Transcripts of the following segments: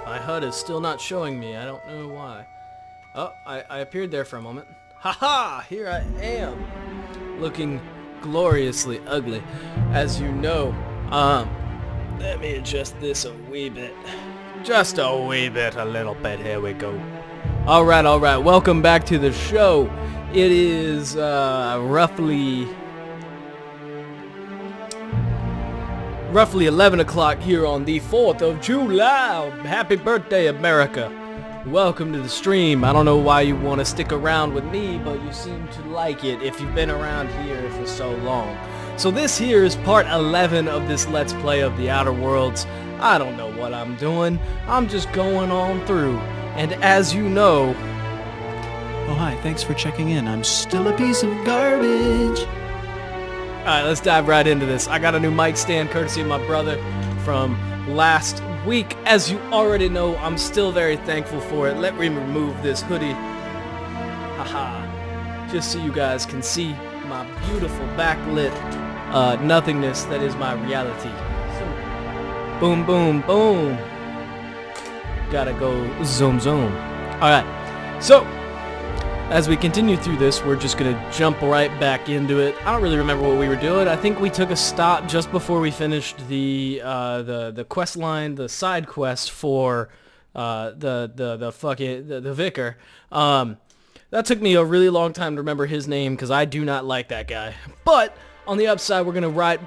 My HUD is still not showing me. I don't know why. Oh, I appeared there for a moment. Haha! Here I am! Looking gloriously ugly. As you know, let me adjust this a wee bit. Just a wee bit, a little bit. Here we go. Alright. Welcome back to the show. It is, roughly 11 o'clock here on the 4th of July. Happy birthday, America. Welcome to the stream. I don't know why you want to stick around with me, but you seem to like it if you've been around here for so long. So this here is part 11 of this Let's Play of The Outer Worlds. I don't know what I'm doing. I'm just going on through. And as you know... Oh, hi. Thanks for checking in. I'm still a piece of garbage. Alright, let's dive right into this. I got a new mic stand courtesy of my brother from last week. As you already know, I'm still very thankful for it. Let me remove this hoodie. Haha. Just so you guys can see my beautiful backlit nothingness that is my reality. So, boom, boom, boom. Gotta go zoom, zoom. Alright, so... as we continue through this, we're just going to jump right back into it. I don't really remember what we were doing. I think we took a stop just before we finished the quest line, the side quest for the vicar. That took me a really long time to remember his name because I do not like that guy. But on the upside, we're going to ride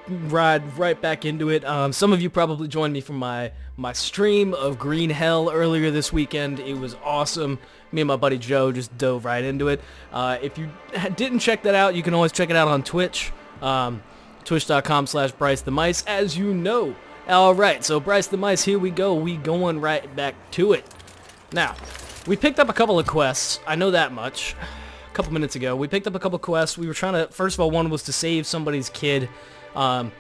right back into it. Some of you probably joined me from my stream of Green Hell earlier this weekend. It was awesome. Me and my buddy Joe just dove right into it. If you didn't check that out, you can always check it out on Twitch. Twitch.com/BryceTheMice, as you know. Alright, so Bryce the Mice, here we go. We going right back to it. Now, we picked up a couple of quests. I know that much. A couple minutes ago. We picked up a couple quests. We were trying to... first of all, one was to save somebody's kid. I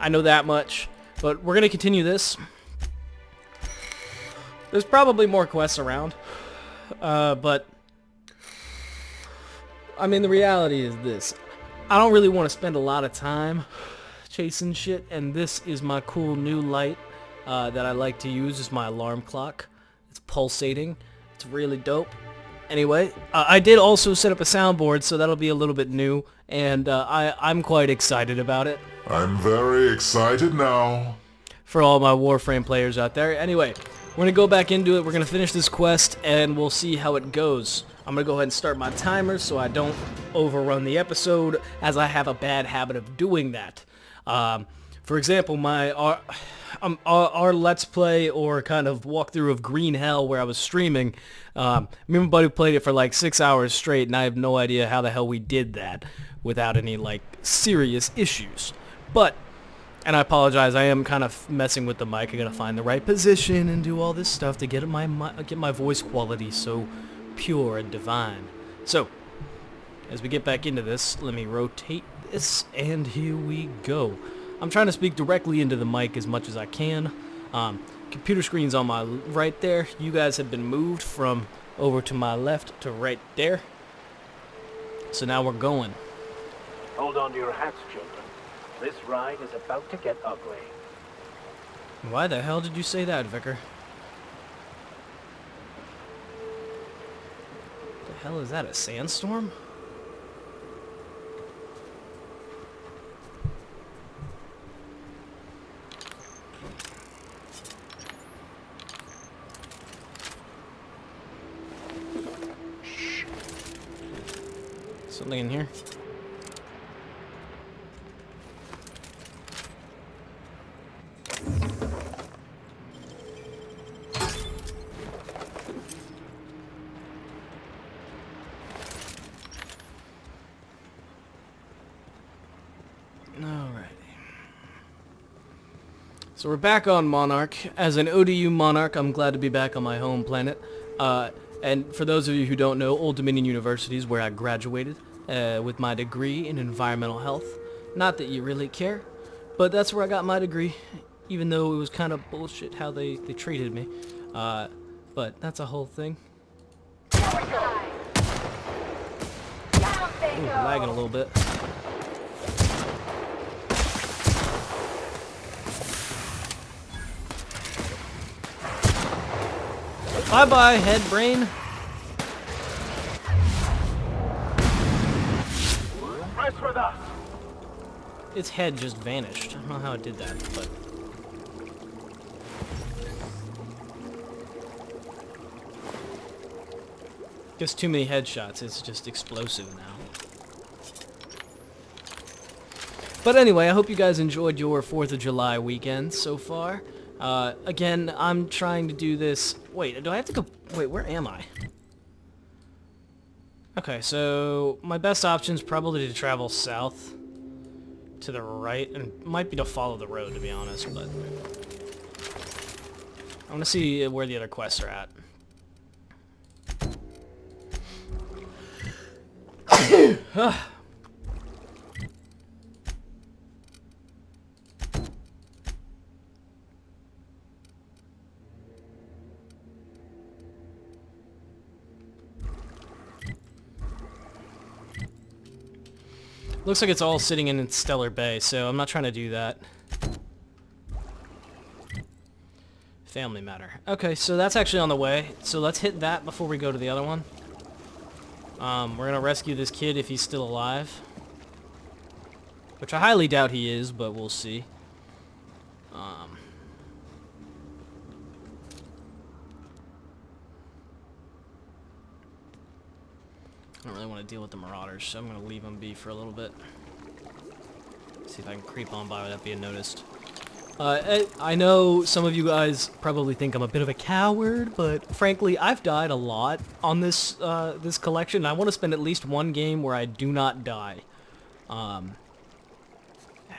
know that much. But we're going to continue this. There's probably more quests around. But I mean, the reality is this. I don't really want to spend a lot of time chasing shit, and this is my cool new light that I like to use. It's my alarm clock. It's pulsating. It's really dope. Anyway, I did also set up a soundboard, so that'll be a little bit new, and I'm quite excited about it. I'm very excited now. For all my Warframe players out there. Anyway, we're going to go back into it. We're going to finish this quest, and we'll see how it goes. I'm going to go ahead and start my timer so I don't overrun the episode, as I have a bad habit of doing that. For example, our Let's Play or kind of walkthrough of Green Hell where I was streaming, me and my buddy played it for like 6 hours straight, and I have no idea how the hell we did that without any, like, serious issues. But... and I apologize, I am kind of messing with the mic. I gotta find the right position and do all this stuff to get my voice quality so pure and divine. So, as we get back into this, let me rotate this, and here we go. I'm trying to speak directly into the mic as much as I can. Computer screen's on my right there. You guys have been moved from over to my left to right there. So now we're going. Hold on to your hats, children. This ride is about to get ugly. Why the hell did you say that, Vicar? The hell is that, a sandstorm? Shh. Something in here? So we're back on Monarch. As an ODU Monarch, I'm glad to be back on my home planet. And for those of you who don't know, Old Dominion University is where I graduated with my degree in environmental health. Not that you really care, but that's where I got my degree, even though it was kind of bullshit how they treated me. But that's a whole thing. Ooh, lagging a little bit. Bye-bye, head brain. Press with us. Its head just vanished. I don't know how it did that, but... Just too many headshots. It's just explosive now. But anyway, I hope you guys enjoyed your 4th of July weekend so far. Again, I'm trying to do this... Wait, do I have to go... Wait, where am I? Okay, so my best option is probably to travel south to the right, and it might be to follow the road, to be honest, but... I want to see where the other quests are at. Looks like it's all sitting in Stellar Bay, so I'm not trying to do that. Family matter. Okay, so that's actually on the way. So let's hit that before we go to the other one. We're gonna rescue this kid if he's still alive. Which I highly doubt he is, but we'll see. I don't really want to deal with the Marauders, so I'm going to leave them be for a little bit. See if I can creep on by without being noticed. I know some of you guys probably think I'm a bit of a coward, but frankly, I've died a lot on this this collection. I want to spend at least one game where I do not die.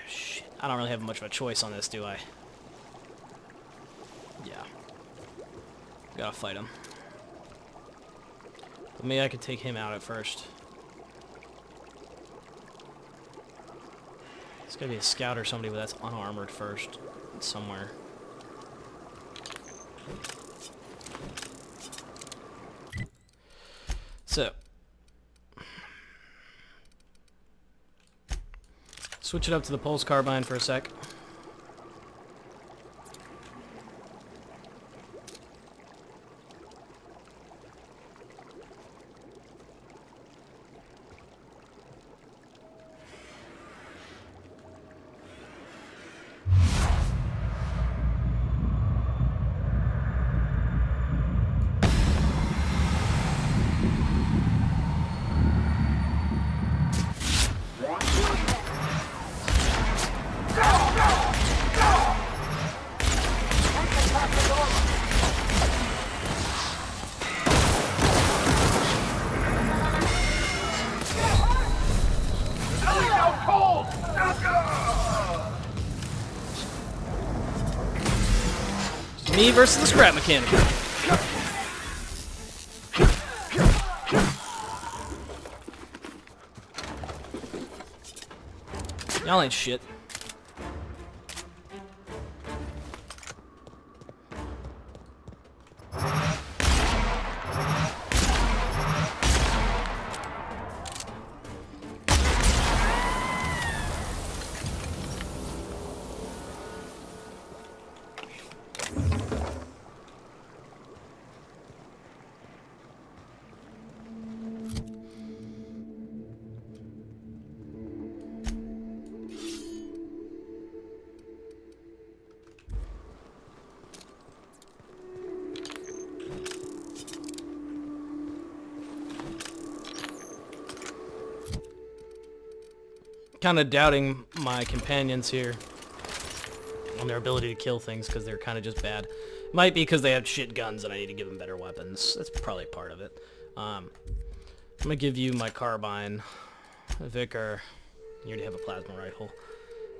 Shit. I don't really have much of a choice on this, do I? Yeah. Gotta fight him. But maybe I could take him out at first. It's gotta be a scout or somebody that's unarmored first. Somewhere. So. Switch it up to the pulse carbine for a sec. Me versus the scrap mechanic. Y'all ain't shit. Kind of doubting my companions here on their ability to kill things because they're kind of just bad. Might be because they have shit guns and I need to give them better weapons. That's probably part of it. I'm gonna give you my carbine. Vicar, you already have a plasma rifle.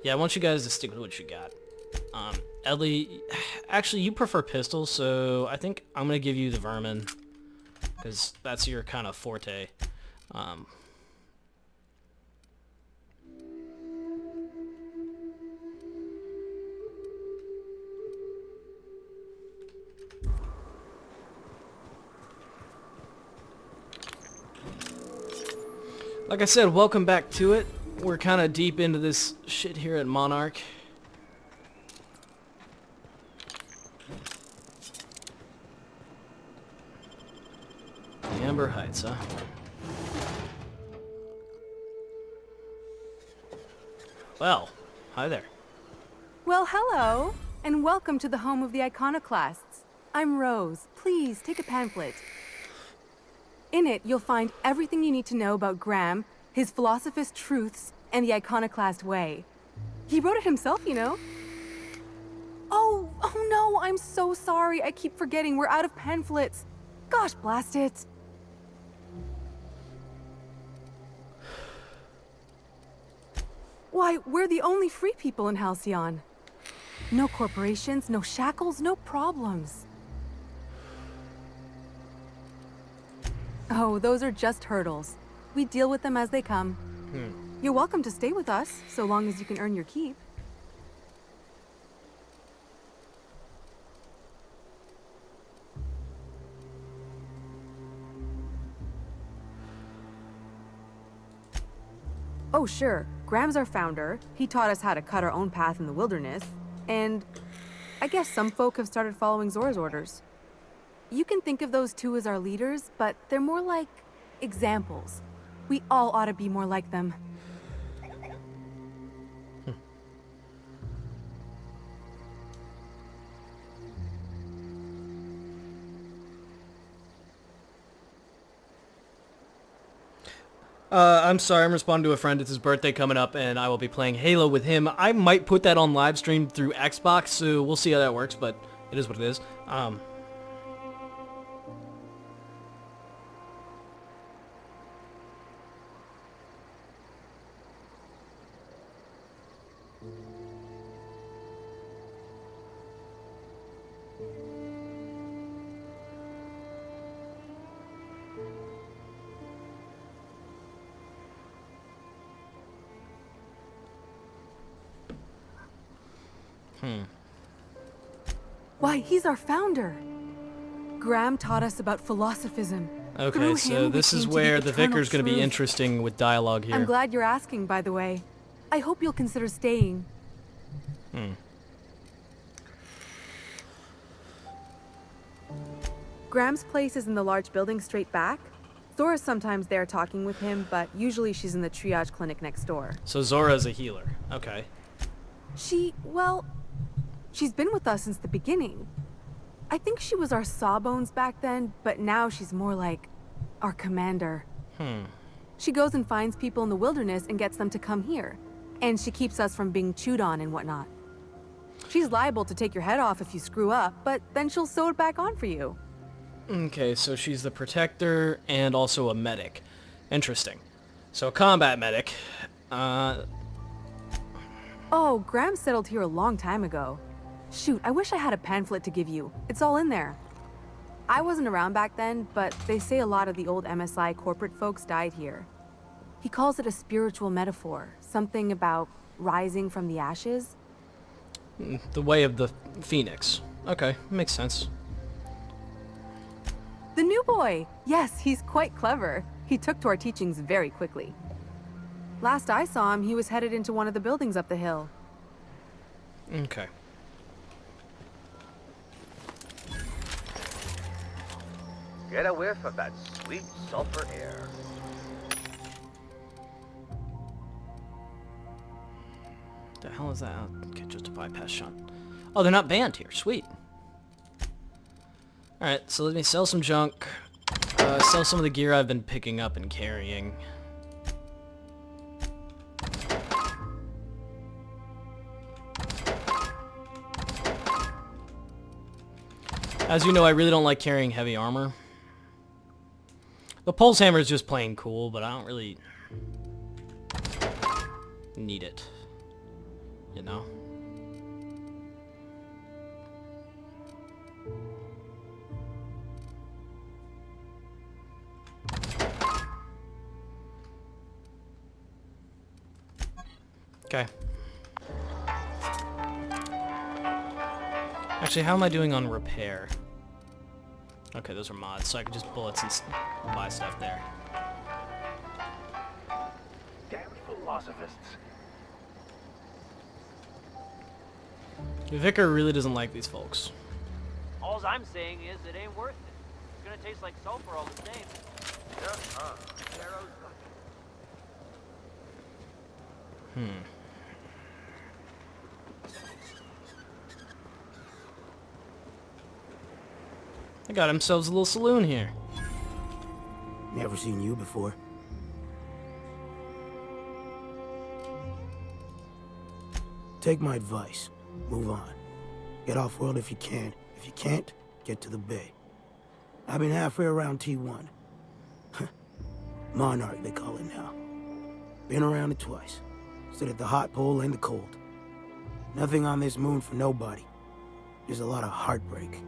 Yeah, I want you guys to stick with what you got. Ellie, actually you prefer pistols, so I think I'm gonna give you the vermin because that's your kind of forte. Like I said, welcome back to it. We're kind of deep into this shit here at Monarch. pizza. Well, hi there. Well, hello, and welcome to the home of the Iconoclasts. I'm Rose. Please, take a pamphlet. In it, you'll find everything you need to know about Graham, his Philosophist truths, and the Iconoclast way. He wrote it himself, you know. Oh no, I'm so sorry. I keep forgetting we're out of pamphlets. Gosh, blast it. Why, we're the only free people in Halcyon. No corporations, no shackles, no problems. Oh, those are just hurdles. We deal with them as they come. You're welcome to stay with us, so long as you can earn your keep. Oh, sure. Graham's our founder. He taught us how to cut our own path in the wilderness. And I guess some folk have started following Zora's orders. You can think of those two as our leaders, but they're more like examples. We all ought to be more like them. I'm sorry, I'm responding to a friend. It's his birthday coming up, and I will be playing Halo with him. I might put that on live stream through Xbox, so we'll see how that works, but it is what it is. Why, he's our founder. Graham taught us about philosophism. Okay, Through so him, we this is came to where the eternal vicar's going to be truth. interesting with dialogue here. I'm glad you're asking, by the way. I hope you'll consider staying. Graham's place is in the large building straight back. Zora's sometimes there talking with him, but usually she's in the triage clinic next door. So Zora's a healer. Okay. Well, she's been with us since the beginning. I think she was our sawbones back then, but now she's more like our commander. She goes and finds people in the wilderness and gets them to come here. And she keeps us from being chewed on and whatnot. She's liable to take your head off if you screw up, but then she'll sew it back on for you. Okay, so she's the protector and also a medic. Interesting. So a combat medic. Oh, Graham settled here a long time ago. Shoot, I wish I had a pamphlet to give you. It's all in there. I wasn't around back then, but they say a lot of the old MSI corporate folks died here. He calls it a spiritual metaphor, something about rising from the ashes. The way of the phoenix. Okay, makes sense. The new boy! Yes, he's quite clever. He took to our teachings very quickly. Last I saw him, he was headed into one of the buildings up the hill. Okay. Get a whiff of that sweet sulfur air. The hell is that? Okay, just a bypass shot. Oh, they're not banned here. Sweet. Alright, so let me sell some junk. Sell some of the gear I've been picking up and carrying. As you know, I really don't like carrying heavy armor. The pulse hammer is just plain cool, but I don't really need it. You know? Okay. Actually, how am I doing on repair? Okay, those are mods, so I can just bullets and buy stuff there. Damn philosophists. The vicar really doesn't like these folks. All I'm saying is it ain't worth it. It's gonna taste like sulfur all the same. Pharaoh's got They got themselves a little saloon here. Never seen you before. Take my advice. Move on. Get off-world if you can. If you can't, get to the bay. I've been halfway around T1. Monarch, they call it now. Been around it twice. Stood at the hot pole and the cold. Nothing on this moon for nobody. There's a lot of heartbreak.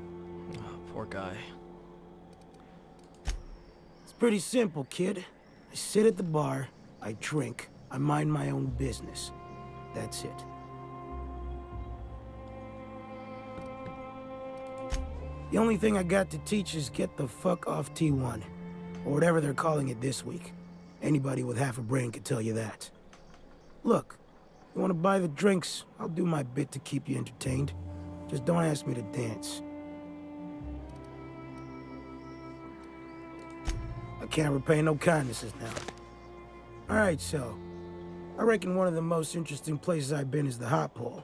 Oh, poor guy. It's pretty simple, kid. I sit at the bar, I drink, I mind my own business. That's it. The only thing I got to teach is get the fuck off T1. Or whatever they're calling it this week. Anybody with half a brain could tell you that. Look, you want to buy the drinks, I'll do my bit to keep you entertained. Just don't ask me to dance. I can't repay no kindnesses now. Alright, so, I reckon one of the most interesting places I've been is the hot pole.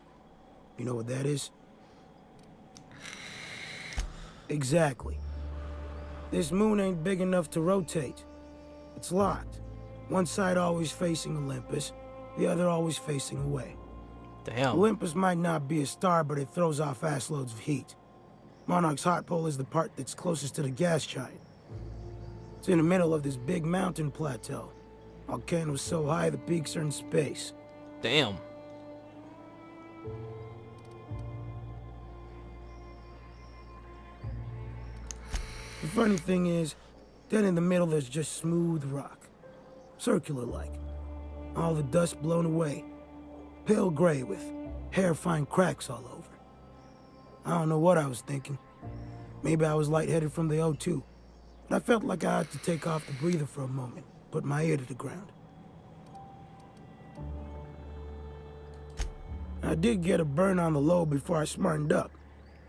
You know what that is? Exactly. This moon ain't big enough to rotate. It's locked. One side always facing Olympus, the other always facing away. Damn. Olympus might not be a star, but it throws off ass loads of heat. Monarch's hot pole is the part that's closest to the gas giant. It's in the middle of this big mountain plateau. Volcano's so high the peaks are in space. Damn. The funny thing is, dead in the middle there's just smooth rock. Circular-like. All the dust blown away. Pale gray with hair-fine cracks all over. I don't know what I was thinking. Maybe I was lightheaded from the O2. But I felt like I had to take off the breather for a moment. Put my ear to the ground. I did get a burn on the lobe before I smartened up.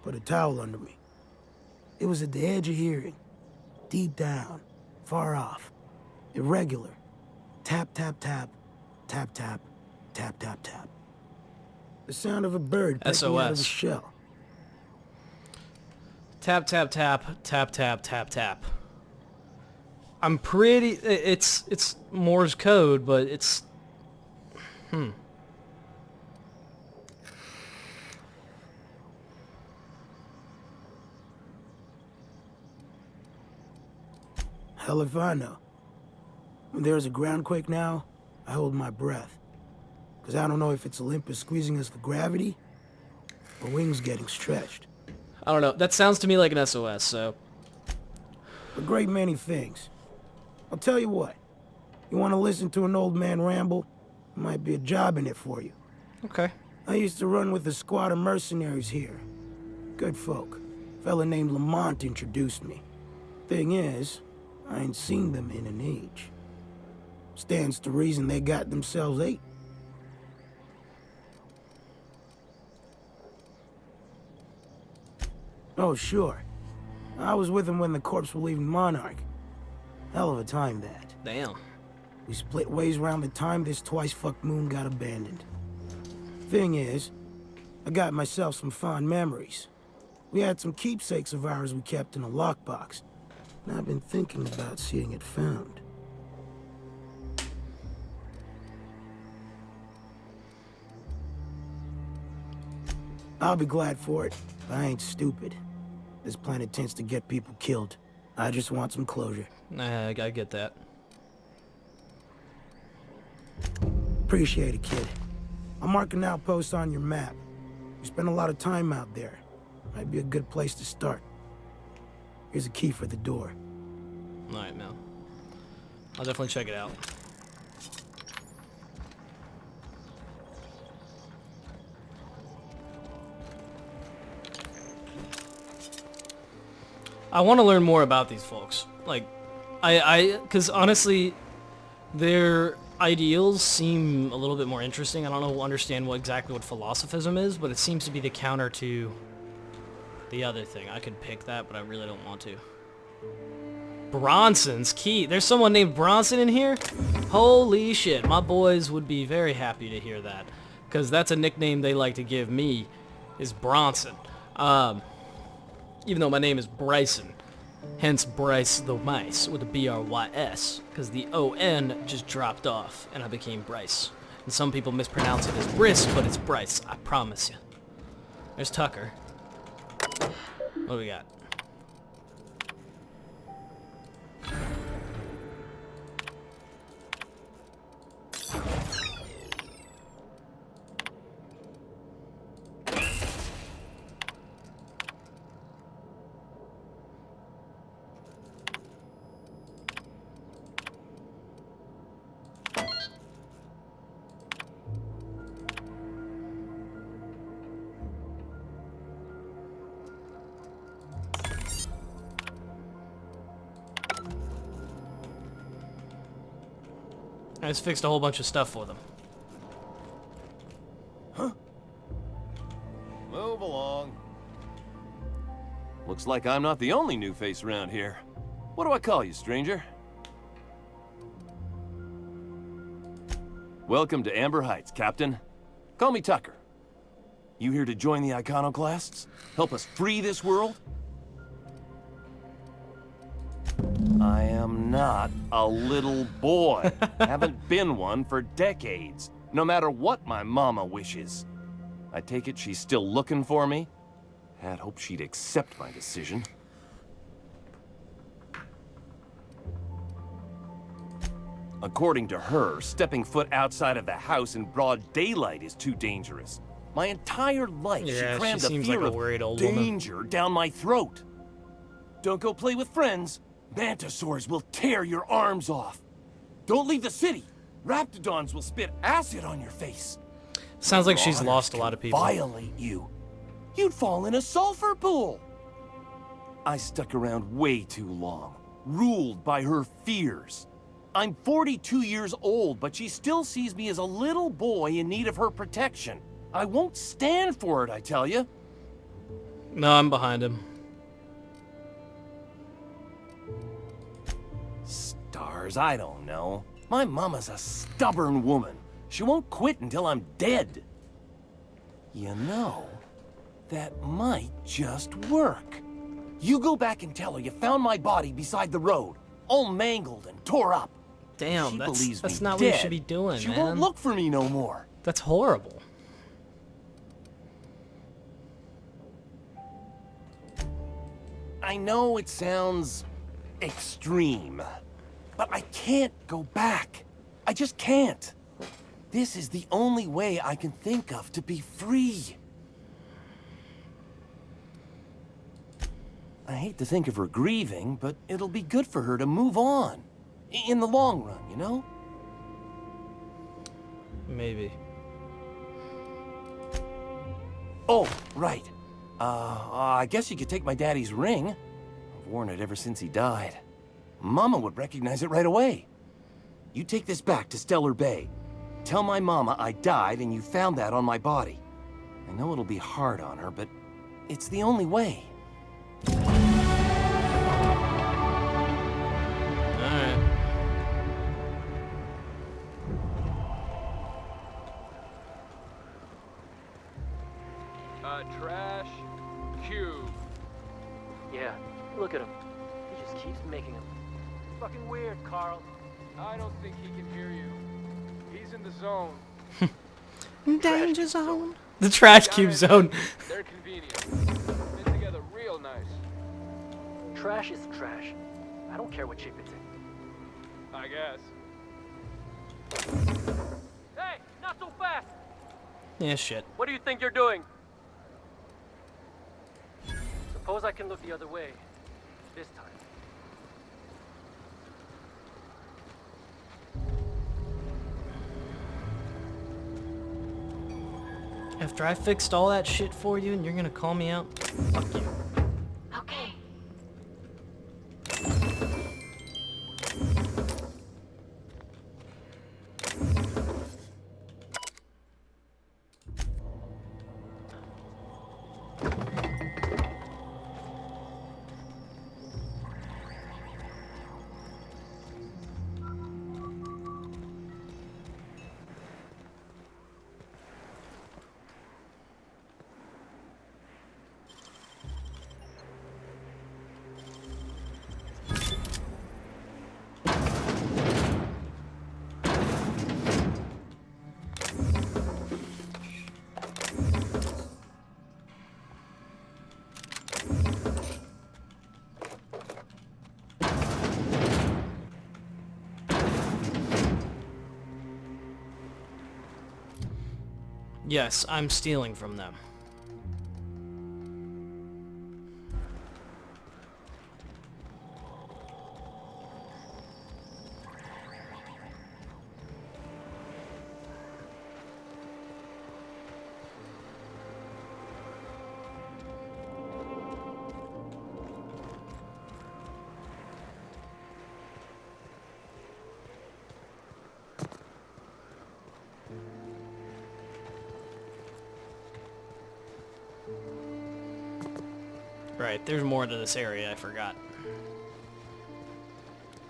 Put a towel under me. It was at the edge of hearing. Deep down. Far off. Irregular. Tap, tap, tap. Tap, tap. Tap, tap, tap. The sound of a bird breaking out of a SOS. shell. Tap, tap, tap, tap, tap, tap, tap. I'm pretty... It's Morse code, but it's... Hell if I know. When there's a groundquake now, I hold my breath. Because I don't know if it's Olympus squeezing us for gravity, or wings getting stretched. I don't know. That sounds to me like an SOS, so... A great many things. I'll tell you what. You want to listen to an old man ramble? There might be a job in it for you. Okay. I used to run with a squad of mercenaries here. Good folk. Fella named Lamont introduced me. Thing is, I ain't seen them in an age. Stands to reason they got themselves ate. Oh, sure. I was with them when the corps were leaving Monarch. Hell of a time, that. Damn. We split ways around the time this twice-fucked moon got abandoned. Thing is, I got myself some fond memories. We had some keepsakes of ours we kept in a lockbox. And I've been thinking about seeing it found. I'll be glad for it, but I ain't stupid. This planet tends to get people killed. I just want some closure. I get that. Appreciate it, kid. I'll mark an outpost on your map. We spend a lot of time out there. Might be a good place to start. Here's a key for the door. Alright, Mel. I'll definitely check it out. I want to learn more about these folks. Like, because honestly, their ideals seem a little bit more interesting. I don't understand exactly what philosophism is, but it seems to be the counter to the other thing. I could pick that, but I really don't want to. Bronson's Key. There's someone named Bronson in here? Holy shit. My boys would be very happy to hear that. Because that's a nickname they like to give me, is Bronson. Even though my name is Bryson. Hence Bryce the Mice with a B-R-Y-S. Because the O-N just dropped off and I became Bryce. And some people mispronounce it as Briss, but it's Bryce. I promise you. There's Tucker. What do we got? I just fixed a whole bunch of stuff for them. Move along. Looks like I'm not the only new face around here. What do I call you, stranger? Welcome to Amber Heights, Captain. Call me Tucker. You here to join the Iconoclasts? Help us free this world? I am not a little boy. Haven't been one for decades, no matter what my mama wishes. I take it she's still looking for me? Had hoped she'd accept my decision. According to her, stepping foot outside of the house in broad daylight is too dangerous. My entire life she crammed the fear of danger down my throat. Don't go play with friends. Mantisaurs will tear your arms off. Don't leave the city. Raptidons will spit acid on your face. Sounds like she's lost a lot of people. Violate you. You'd fall in a sulfur pool. I stuck around way too long, ruled by her fears. I'm 42 years old, but she still sees me as a little boy in need of her protection. I won't stand for it, I tell you. No, I'm behind him. Stars, I don't know. My mama's a stubborn woman. She won't quit until I'm dead. You know, that might just work. You go back and tell her you found my body beside the road, all mangled and tore up. Damn, that's not what you should be doing, she man. She won't look for me no more. That's horrible. I know it sounds extreme, but I can't go back. I just can't. This is the only way I can think of to be free. I hate to think of her grieving, but it'll be good for her to move on. In the long run, you know? Maybe. Oh, right. I guess you could take my daddy's ring. I've worn it ever since he died. Mama would recognize it right away. You take this back to Stellar Bay. Tell my mama I died and you found that on my body. I know it'll be hard on her, but it's the only way. Alright. Trash cube. Yeah, look at him. He just keeps making them. Fucking weird, Carl. I don't think he can hear you. He's in the zone. Danger zone. The trash cube zone. They're convenient. Fit together real nice. Trash is trash. I don't care what shape it's in. I guess. Hey, not so fast! Yeah, shit. What do you think you're doing? Suppose I can look the other way. This time. After I fixed all that shit for you and you're gonna call me out? Fuck you. Okay. Yes, I'm stealing from them. Right, there's more to this area, I forgot.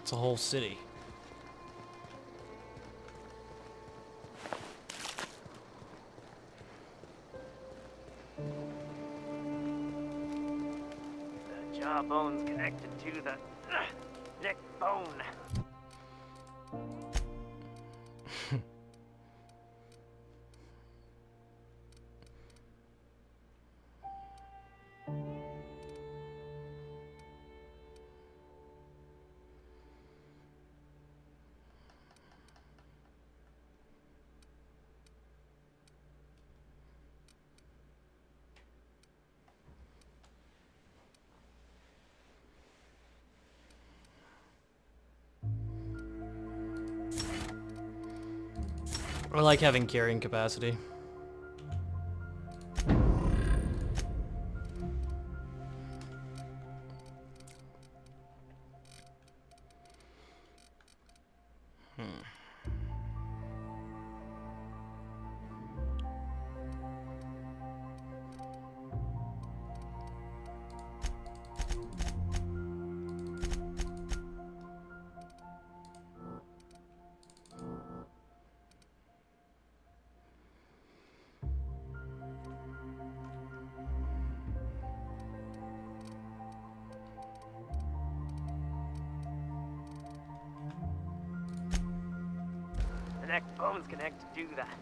It's a whole city. The jawbone's connected to the neck bone. I like having carrying capacity. The neck bone's connected to that.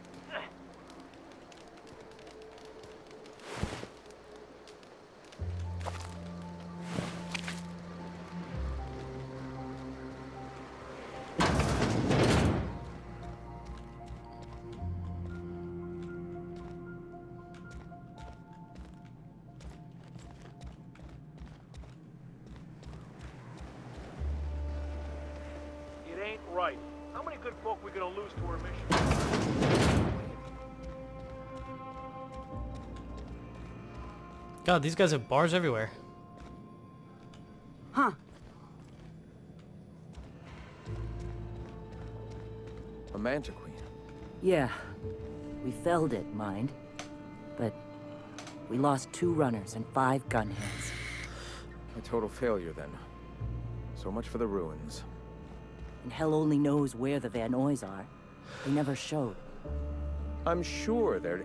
It ain't right. How many good folk we gonna lose to our mission? God, these guys have bars everywhere. Huh. A Mantiqueen. Yeah. We felled it, mind. But we lost 2 runners and 5 gun hands. A total failure, then. So much for the ruins. And hell only knows where the Van Nuys are. They never showed. I'm sure they're...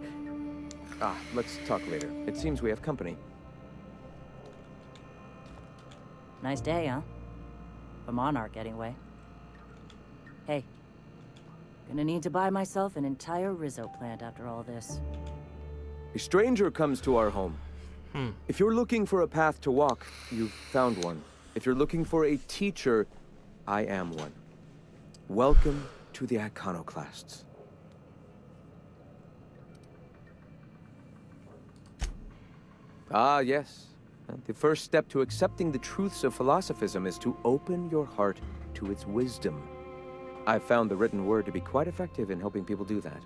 let's talk later. It seems we have company. Nice day, huh? For Monarch, anyway. Hey. Gonna need to buy myself an entire Rizzo plant after all this. A stranger comes to our home. If you're looking for a path to walk, you've found one. If you're looking for a teacher, I am one. Welcome to the Iconoclasts. Ah, yes. The first step to accepting the truths of philosophism is to open your heart to its wisdom. I've found the written word to be quite effective in helping people do that.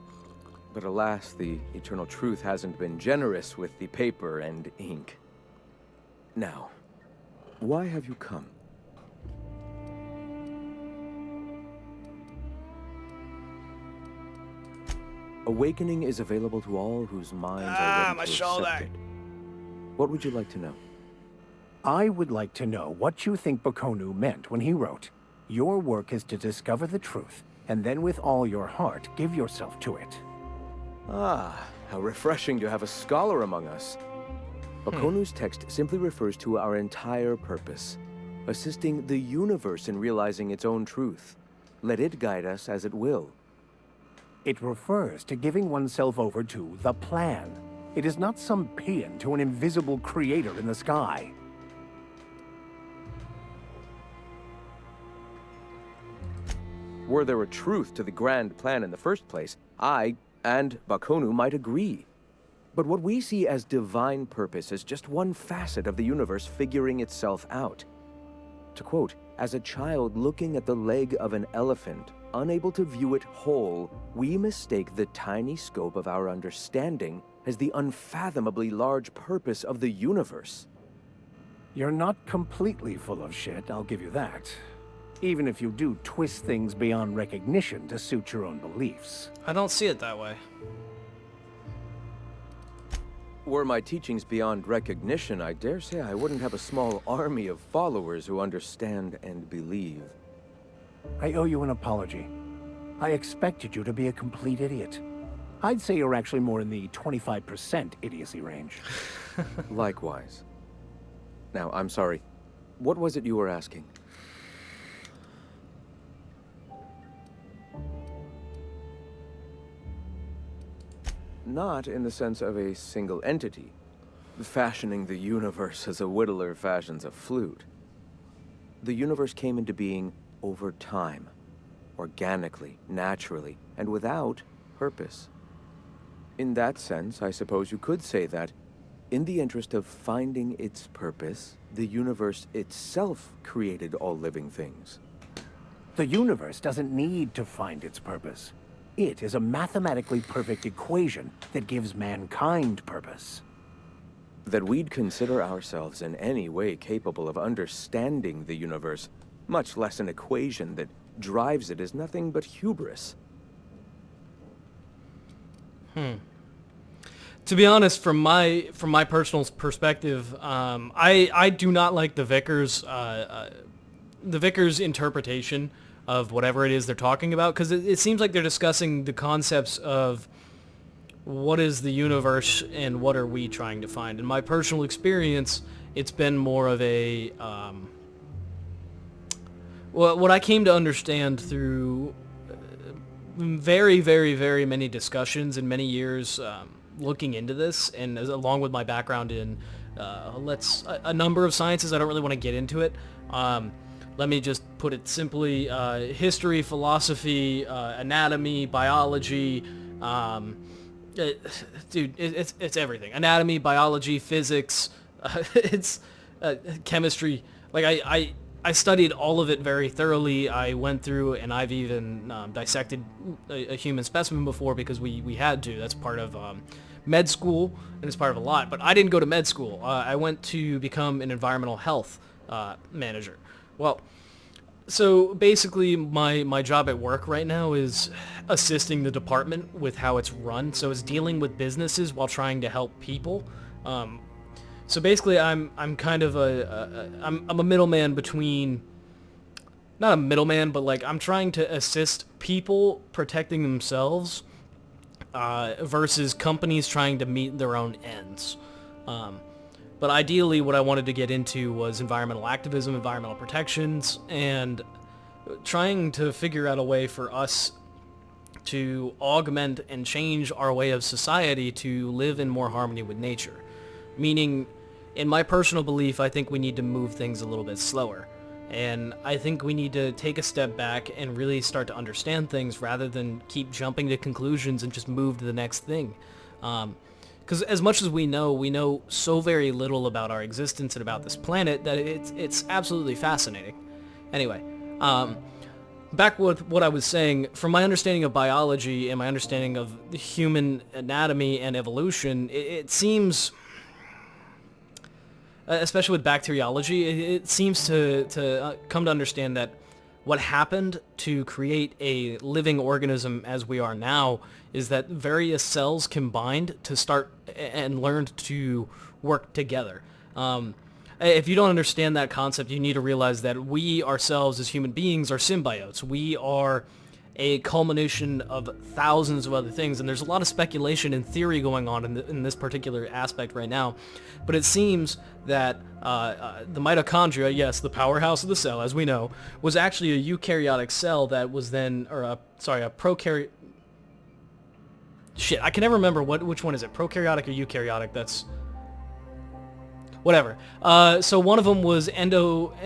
But alas, the eternal truth hasn't been generous with the paper and ink. Now, why have you come? Awakening is available to all whose minds are ready to accept it. What would you like to know? I would like to know what you think Bokonu meant when he wrote, "Your work is to discover the truth, and then with all your heart give yourself to it." Ah, how refreshing to have a scholar among us. Bokonu's text simply refers to our entire purpose, assisting the universe in realizing its own truth. Let it guide us as it will. It refers to giving oneself over to the plan. It is not some paean to an invisible creator in the sky. Were there a truth to the grand plan in the first place, I And Bakonu might agree. But what we see as divine purpose is just one facet of the universe figuring itself out. To quote, "As a child looking at the leg of an elephant, unable to view it whole, we mistake the tiny scope of our understanding as the unfathomably large purpose of the universe." You're not completely full of shit, I'll give you that. Even if you do twist things beyond recognition to suit your own beliefs. I don't see it that way. Were my teachings beyond recognition, I dare say I wouldn't have a small army of followers who understand and believe. I owe you an apology. I expected you to be a complete idiot. I'd say you're actually more in the 25% idiocy range. Likewise. Now, I'm sorry. What was it you were asking? Not in the sense of a single entity, fashioning the universe as a whittler fashions a flute. The universe came into being over time, organically, naturally, and without purpose. In that sense, I suppose you could say that, in the interest of finding its purpose, the universe itself created all living things. The universe doesn't need to find its purpose. It is a mathematically perfect equation that gives mankind purpose. That we'd consider ourselves in any way capable of understanding the universe, much less an equation that drives it, is nothing but hubris. To be honest, from my personal perspective, I do not like the Vicar's interpretation of whatever it is they're talking about, because it seems like they're discussing the concepts of what is the universe and what are we trying to find. In my personal experience, it's been more of a what I came to understand through very, very, very many discussions and many years looking into this, and along with my background in a number of sciences. I don't really want to get into it. Let me just put it simply: history, philosophy, anatomy, biology. It's everything. Anatomy, biology, physics. It's chemistry. Like I studied all of it very thoroughly. I went through and I've even dissected a human specimen before because we had to. That's part of med school, and it's part of a lot. But I didn't go to med school. I went to become an environmental health manager. Well, so basically my job at work right now is assisting the department with how it's run. So it's dealing with businesses while trying to help people. So basically I'm kind of I'm a middleman between, not a middleman, but like I'm trying to assist people protecting themselves versus companies trying to meet their own ends. But ideally what I wanted to get into was environmental activism, environmental protections, and trying to figure out a way for us to augment and change our way of society to live in more harmony with nature. Meaning, in my personal belief, I think we need to move things a little bit slower. And I think we need to take a step back and really start to understand things rather than keep jumping to conclusions and just move to the next thing. Because as much as we know so very little about our existence and about this planet that it's absolutely fascinating. Anyway, back with what I was saying, from my understanding of biology and my understanding of the human anatomy and evolution, it seems, especially with bacteriology, it seems to come to understand that what happened to create a living organism as we are now is that various cells combined to start and learned to work together. If you don't understand that concept, you need to realize that we ourselves as human beings are symbiotes. We are a culmination of thousands of other things, and there's a lot of speculation and theory going on in this particular aspect right now. But it seems that the mitochondria, yes, the powerhouse of the cell, as we know, was actually a eukaryotic cell that was then, a prokaryotic. Shit, I can never remember which one is it, prokaryotic or eukaryotic. That's whatever. So one of them was endocytized,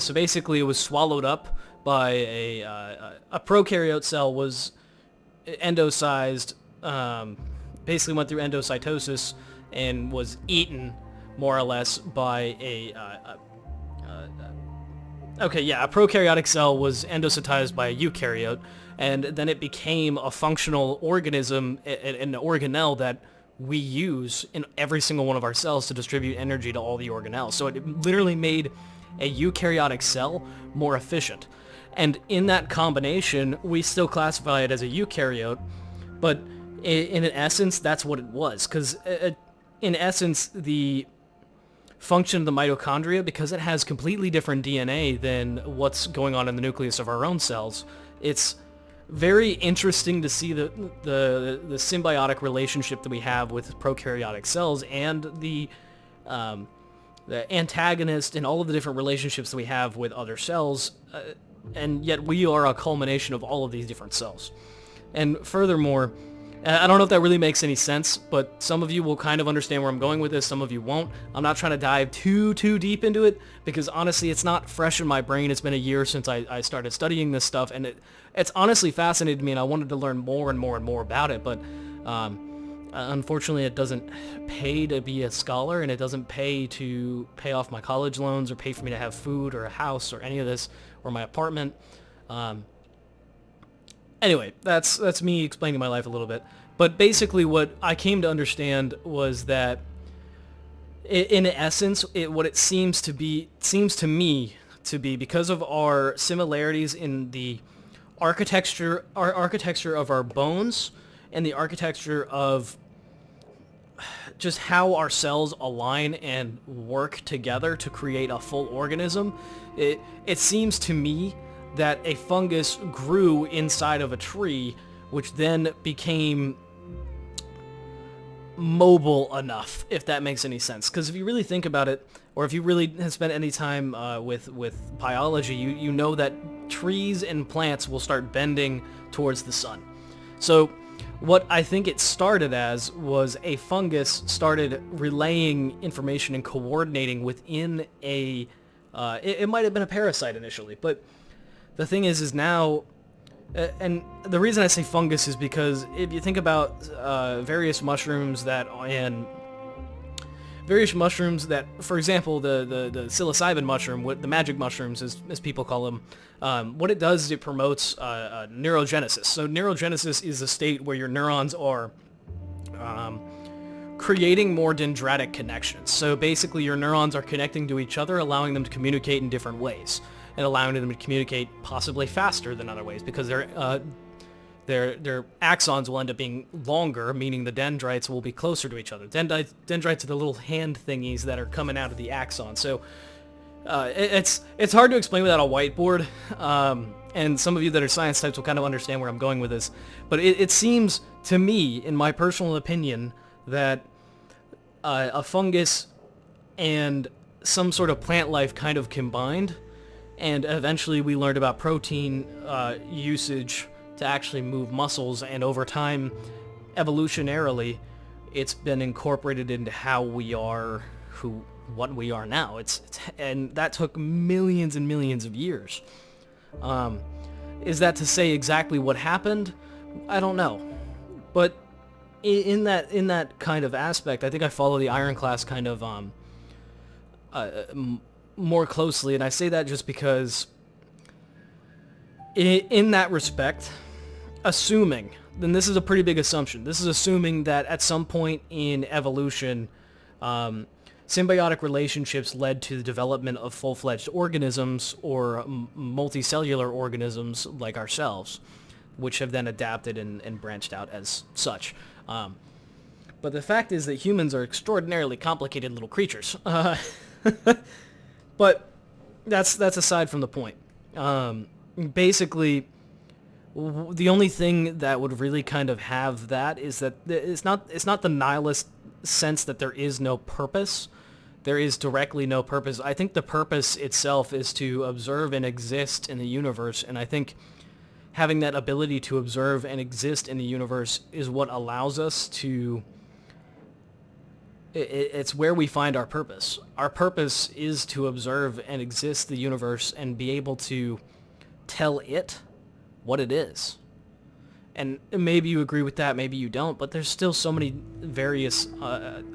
so basically it was swallowed up by a prokaryote cell was endosized, basically went through endocytosis and was eaten more or less by a prokaryotic cell was endocytized by a eukaryote, and then it became a functional organism, an organelle that we use in every single one of our cells to distribute energy to all the organelles. So it literally made a eukaryotic cell more efficient. And in that combination, we still classify it as a eukaryote, but in essence, that's what it was. Because in essence, the function of the mitochondria, because it has completely different DNA than what's going on in the nucleus of our own cells, it's very interesting to see the symbiotic relationship that we have with prokaryotic cells and the antagonist and all of the different relationships that we have with other cells, and yet we are a culmination of all of these different cells. And furthermore, I don't know if that really makes any sense, but some of you will kind of understand where I'm going with this, some of you won't. I'm not trying to dive too deep into it, because honestly, it's not fresh in my brain. It's been a year since I started studying this stuff, and it's honestly fascinated me, and I wanted to learn more and more and more about it, but unfortunately, it doesn't pay to be a scholar, and it doesn't pay to pay off my college loans or pay for me to have food or a house or any of this, or my apartment. Anyway, that's me explaining my life a little bit. But basically what I came to understand was that in essence, what it seems to me to be because of our similarities in the architecture of our bones and the architecture of just how our cells align and work together to create a full organism. It seems to me that a fungus grew inside of a tree, which then became mobile enough, if that makes any sense. Because if you really think about it, or if you really have spent any time with biology, you know that trees and plants will start bending towards the sun. So what I think it started as was a fungus started relaying information and coordinating within a it might have been a parasite initially, but the thing is now, and the reason I say fungus is because if you think about various mushrooms that, for example, the psilocybin mushroom, the magic mushrooms as people call them, what it does is it promotes neurogenesis. So neurogenesis is a state where your neurons are creating more dendritic connections. So basically your neurons are connecting to each other, allowing them to communicate in different ways, and allowing them to communicate possibly faster than other ways, because their axons will end up being longer, meaning the dendrites will be closer to each other. Dendrites are the little hand thingies that are coming out of the axon. So it's hard to explain without a whiteboard, and some of you that are science types will kind of understand where I'm going with this. But it seems to me, in my personal opinion, that a fungus and some sort of plant life kind of combined, and eventually we learned about protein usage to actually move muscles, and over time, evolutionarily, it's been incorporated into how we are, what we are now. And that took millions and millions of years. Is that to say exactly what happened? I don't know, but in that kind of aspect, I think I follow the Iron Class kind of more closely, and I say that just because in that respect, assuming, then this is a pretty big assumption, this is assuming that at some point in evolution, symbiotic relationships led to the development of full-fledged organisms or multicellular organisms like ourselves, which have then adapted and branched out as such. But the fact is that humans are extraordinarily complicated little creatures. But that's aside from the point. Basically, the only thing that would really kind of have that is that it's not the nihilist sense that there is no purpose. There is directly no purpose. I think the purpose itself is to observe and exist in the universe, and I think having that ability to observe and exist in the universe is what allows us to... It's where we find our purpose. Our purpose is to observe and exist the universe and be able to tell it what it is. And maybe you agree with that, maybe you don't, but there's still so many various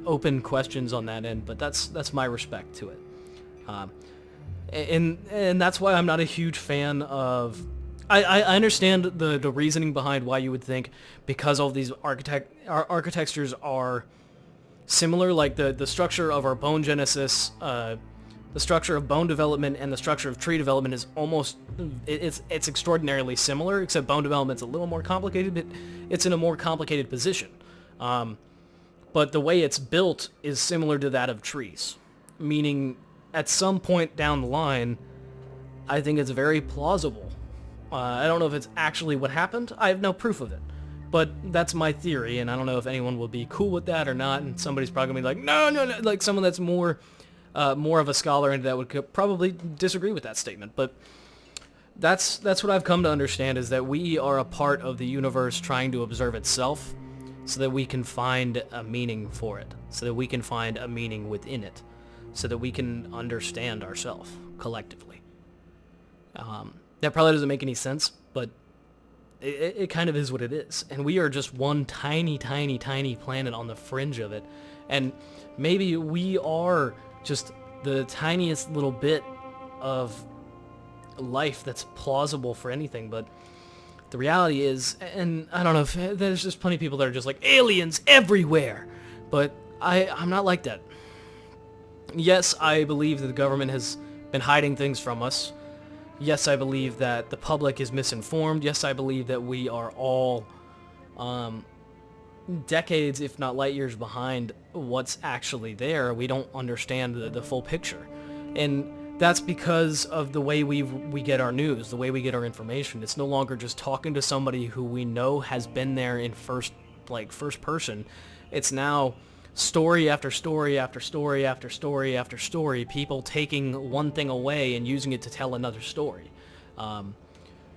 open questions on that end, but that's my respect to it. And that's why I'm not a huge fan of... I understand the reasoning behind why you would think, because all these architectures are similar, like the structure of our bone genesis, the structure of bone development and the structure of tree development is almost, it's extraordinarily similar, except bone development's a little more complicated, but it's in a more complicated position. But the way it's built is similar to that of trees, meaning at some point down the line, I think it's very plausible. I don't know if it's actually what happened. I have no proof of it. But that's my theory, and I don't know if anyone will be cool with that or not, and somebody's probably going to be like, no, like someone that's more of a scholar into that would probably disagree with that statement. But that's what I've come to understand, is that we are a part of the universe trying to observe itself so that we can find a meaning for it, so that we can find a meaning within it, so that we can understand ourselves collectively. That probably doesn't make any sense, but it kind of is what it is. And we are just one tiny, tiny, tiny planet on the fringe of it. And maybe we are just the tiniest little bit of life that's plausible for anything. But the reality is, and I don't know if there's just plenty of people that are just like, aliens everywhere. But I'm not like that. Yes, I believe that the government has been hiding things from us. Yes, I believe that the public is misinformed. Yes, I believe that we are all decades, if not light years behind what's actually there. We don't understand the full picture. And that's because of the way we get our news, the way we get our information. It's no longer just talking to somebody who we know has been there in first person. It's now story after story after story after story after story, people taking one thing away and using it to tell another story.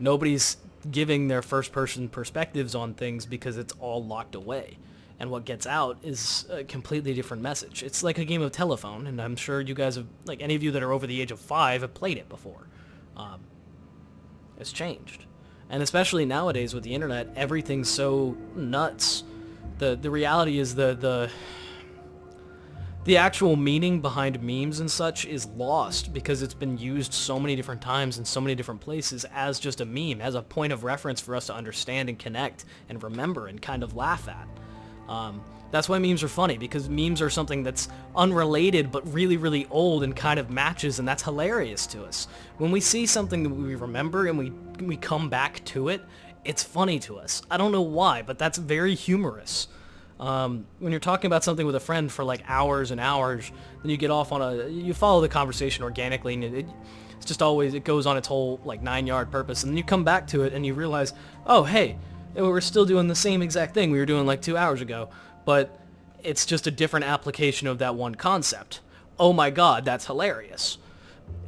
Nobody's giving their first-person perspectives on things because it's all locked away. And what gets out is a completely different message. It's like a game of telephone, and I'm sure you guys have, like any of you that are over the age of 5 have played it before. It's changed. And especially nowadays with the internet, everything's so nuts. The reality is the actual meaning behind memes and such is lost because it's been used so many different times in so many different places as just a meme, as a point of reference for us to understand and connect and remember and kind of laugh at. That's why memes are funny, because memes are something that's unrelated but really, really old and kind of matches, and that's hilarious to us. When we see something that we remember and we come back to it, it's funny to us. I don't know why, but that's very humorous. When you're talking about something with a friend for like hours and hours, then you get off on you follow the conversation organically, and it's just always, it goes on its whole like 9-yard purpose, and then you come back to it and you realize, oh hey, we're still doing the same exact thing we were doing like 2 hours ago, but it's just a different application of that one concept. Oh my god, that's hilarious.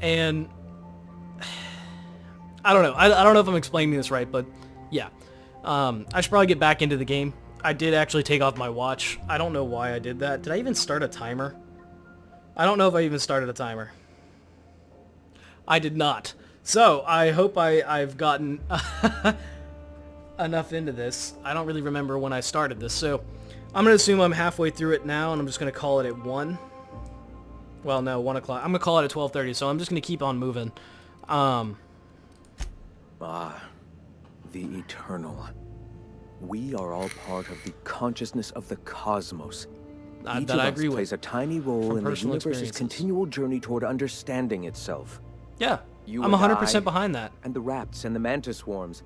And I don't know. I don't know if I'm explaining this right, but yeah. I should probably get back into the game. I did actually take off my watch. I don't know why I did that. Did I even start a timer? I don't know if I even started a timer. I did not. So, I hope I've gotten enough into this. I don't really remember when I started this, so I'm going to assume I'm halfway through it now, and I'm just going to call it at 1. Well, no, 1 o'clock. I'm going to call it at 12:30, so I'm just going to keep on moving. The Eternal. We are all part of the consciousness of the cosmos. Each of us plays a tiny role in the universe's continual journey toward understanding itself. Yeah, I'm 100% behind that. And the rats and the mantis swarms.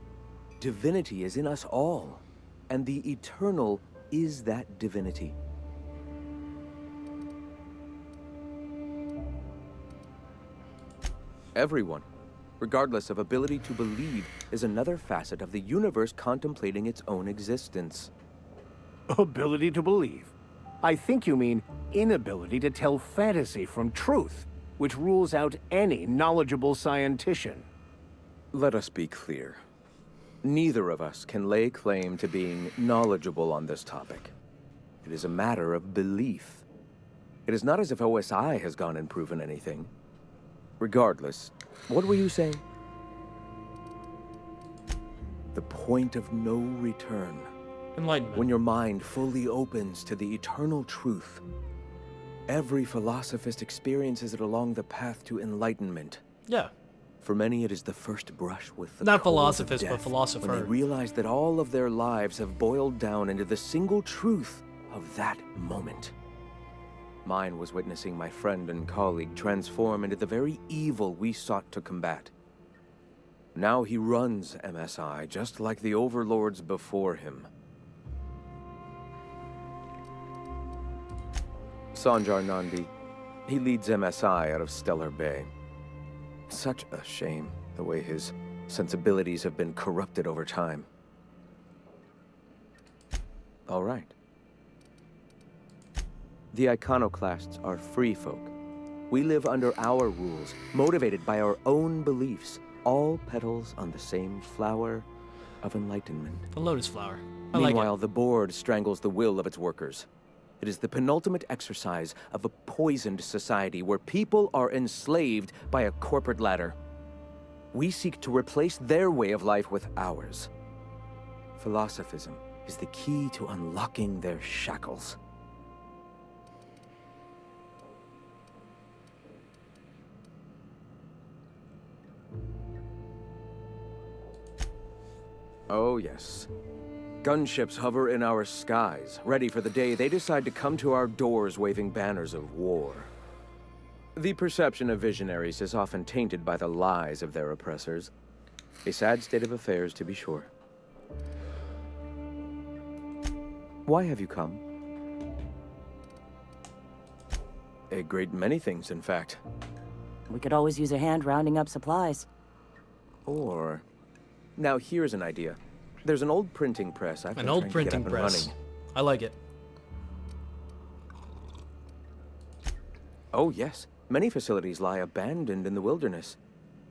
Divinity is in us all, and the Eternal is that divinity. Everyone, regardless of ability to believe, is another facet of the universe contemplating its own existence. Ability to believe? I think you mean inability to tell fantasy from truth, which rules out any knowledgeable scientician. Let us be clear. Neither of us can lay claim to being knowledgeable on this topic. It is a matter of belief. It is not as if OSI has gone and proven anything. Regardless, what were you saying? The point of no return. Enlightenment. When your mind fully opens to the eternal truth. Every philosophist experiences it along the path to enlightenment. Yeah. For many, it is the first brush with the not cold philosophist, of but death, philosopher. when they realize that all of their lives have boiled down into the single truth of that moment. Mine was witnessing my friend and colleague transform into the very evil we sought to combat. Now he runs MSI, just like the overlords before him. Sanjar Nandi. He leads MSI out of Stellar Bay. Such a shame, the way his sensibilities have been corrupted over time. All right. The Iconoclasts are free folk. We live under our rules, motivated by our own beliefs, all petals on the same flower of enlightenment. The lotus flower. I like it. Meanwhile, the board strangles the will of its workers. It is the penultimate exercise of a poisoned society where people are enslaved by a corporate ladder. We seek to replace their way of life with ours. Philosophism is the key to unlocking their shackles. Oh, yes. Gunships hover in our skies, ready for the day they decide to come to our doors waving banners of war. The perception of visionaries is often tainted by the lies of their oppressors. A sad state of affairs, to be sure. Why have you come? A great many things, in fact. We could always use a hand rounding up supplies. Or... Now here's an idea. There's an old printing press I've been An old trying to get printing up and press. running. I like it. Oh, yes. Many facilities lie abandoned in the wilderness.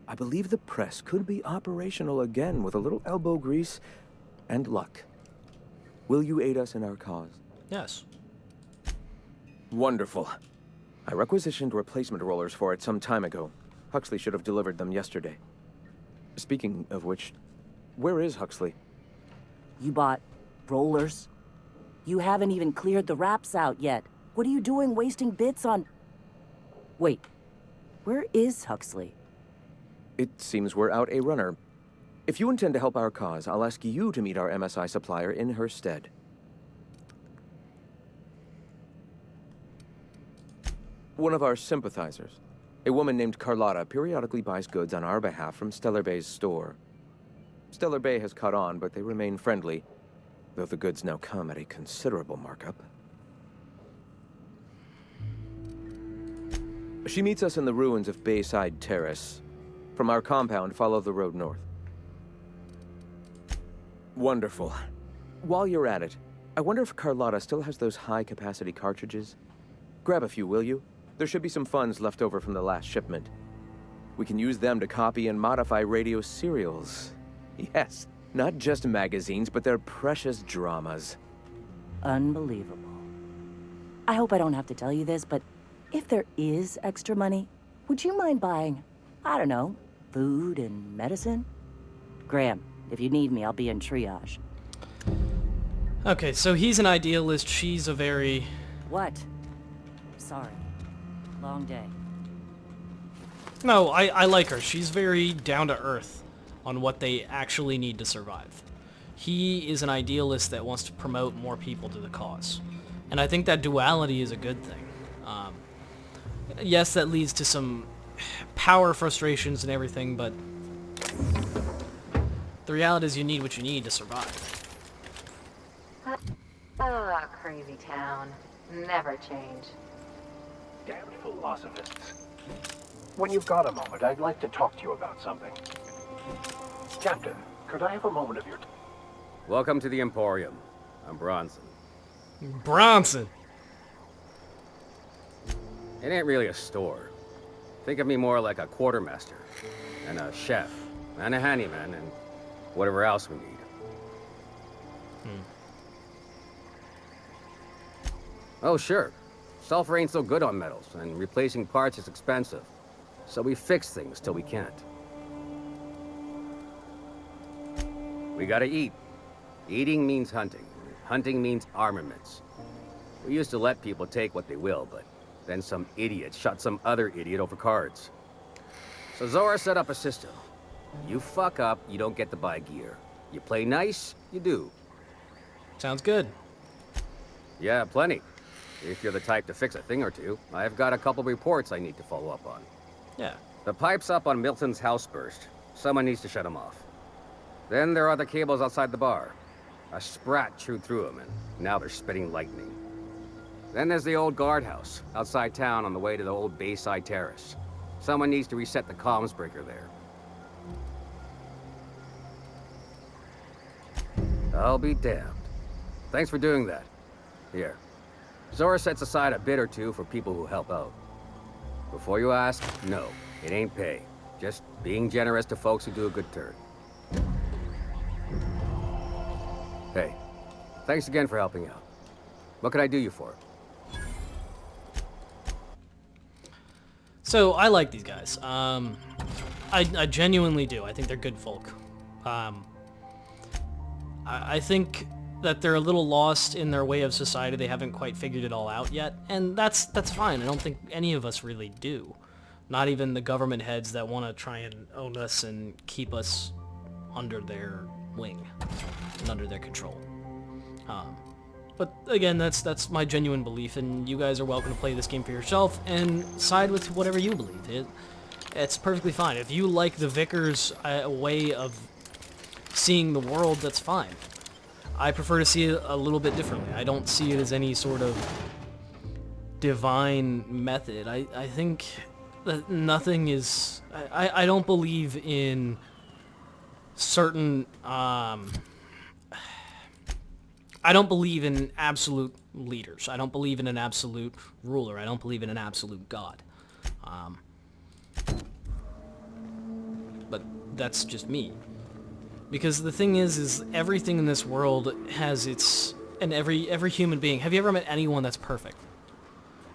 I believe the press could be operational again with a little elbow grease and luck. Will you aid us in our cause? Yes. Wonderful. I requisitioned replacement rollers for it some time ago. Huxley should have delivered them yesterday. Speaking of which, where is Huxley? You bought rollers? You haven't even cleared the wraps out yet. What are you doing wasting bits on... Wait, where is Huxley? It seems we're out a runner. If you intend to help our cause, I'll ask you to meet our MSI supplier in her stead. One of our sympathizers, a woman named Carlotta, periodically buys goods on our behalf from Stellar Bay's store. Stellar Bay has caught on, but they remain friendly, though the goods now come at a considerable markup. She meets us in the ruins of Bayside Terrace. From our compound, follow the road north. Wonderful. While you're at it, I wonder if Carlotta still has those high-capacity cartridges? Grab a few, will you? There should be some funds left over from the last shipment. We can use them to copy and modify radio serials. Yes, not just magazines, but their precious dramas. Unbelievable. I hope I don't have to tell you this, but if there is extra money, would you mind buying, I don't know, food and medicine? Graham, if you need me, I'll be in triage. Okay, so he's an idealist, she's a very... What? Sorry. Long day. No, I like her. She's very down-to-earth on what they actually need to survive. He is an idealist that wants to promote more people to the cause. And I think that duality is a good thing. Yes, that leads to some power frustrations and everything, but the reality is you need what you need to survive. Ah, crazy town. Never change. Damn philosophists. When you've got a moment, I'd like to talk to you about something. Captain, could I have a moment of your time? Welcome to the Emporium. I'm Bronson. Bronson! It ain't really a store. Think of me more like a quartermaster, and a chef, and a handyman, and whatever else we need. Oh, sure. Sulfur ain't so good on metals, and replacing parts is expensive. So we fix things till we can't. We gotta eat. Eating means hunting. Hunting means armaments. We used to let people take what they will, but then some idiot shot some other idiot over cards. So Zora set up a system. You fuck up, you don't get to buy gear. You play nice, you do. Sounds good. Yeah, plenty. If you're the type to fix a thing or two, I've got a couple reports I need to follow up on. Yeah. The pipes up on Milton's house burst. Someone needs to shut them off. Then there are the cables outside the bar. A sprat chewed through them, and now they're spitting lightning. Then there's the old guardhouse, outside town on the way to the old Bayside Terrace. Someone needs to reset the comms breaker there. I'll be damned. Thanks for doing that. Here. Zora sets aside a bit or two for people who help out. Before you ask, no, it ain't pay. Just being generous to folks who do a good turn. Hey, thanks again for helping out. What can I do you for? So, I like these guys. I genuinely do. I think they're good folk. I think that they're a little lost in their way of society. They haven't quite figured it all out yet, and that's fine. I don't think any of us really do. Not even the government heads that want to try and own us and keep us under their wing and under their control. But again, that's my genuine belief, and you guys are welcome to play this game for yourself and side with whatever you believe. It's perfectly fine. If you like the Vickers way of seeing the world, that's fine. I prefer to see it a little bit differently. I don't see it as any sort of divine method. I think that nothing is... I don't believe in certain... I don't believe in absolute leaders. I don't believe in an absolute ruler. I don't believe in an absolute God. But that's just me. Because the thing is everything in this world has its... And every human being... Have you ever met anyone that's perfect?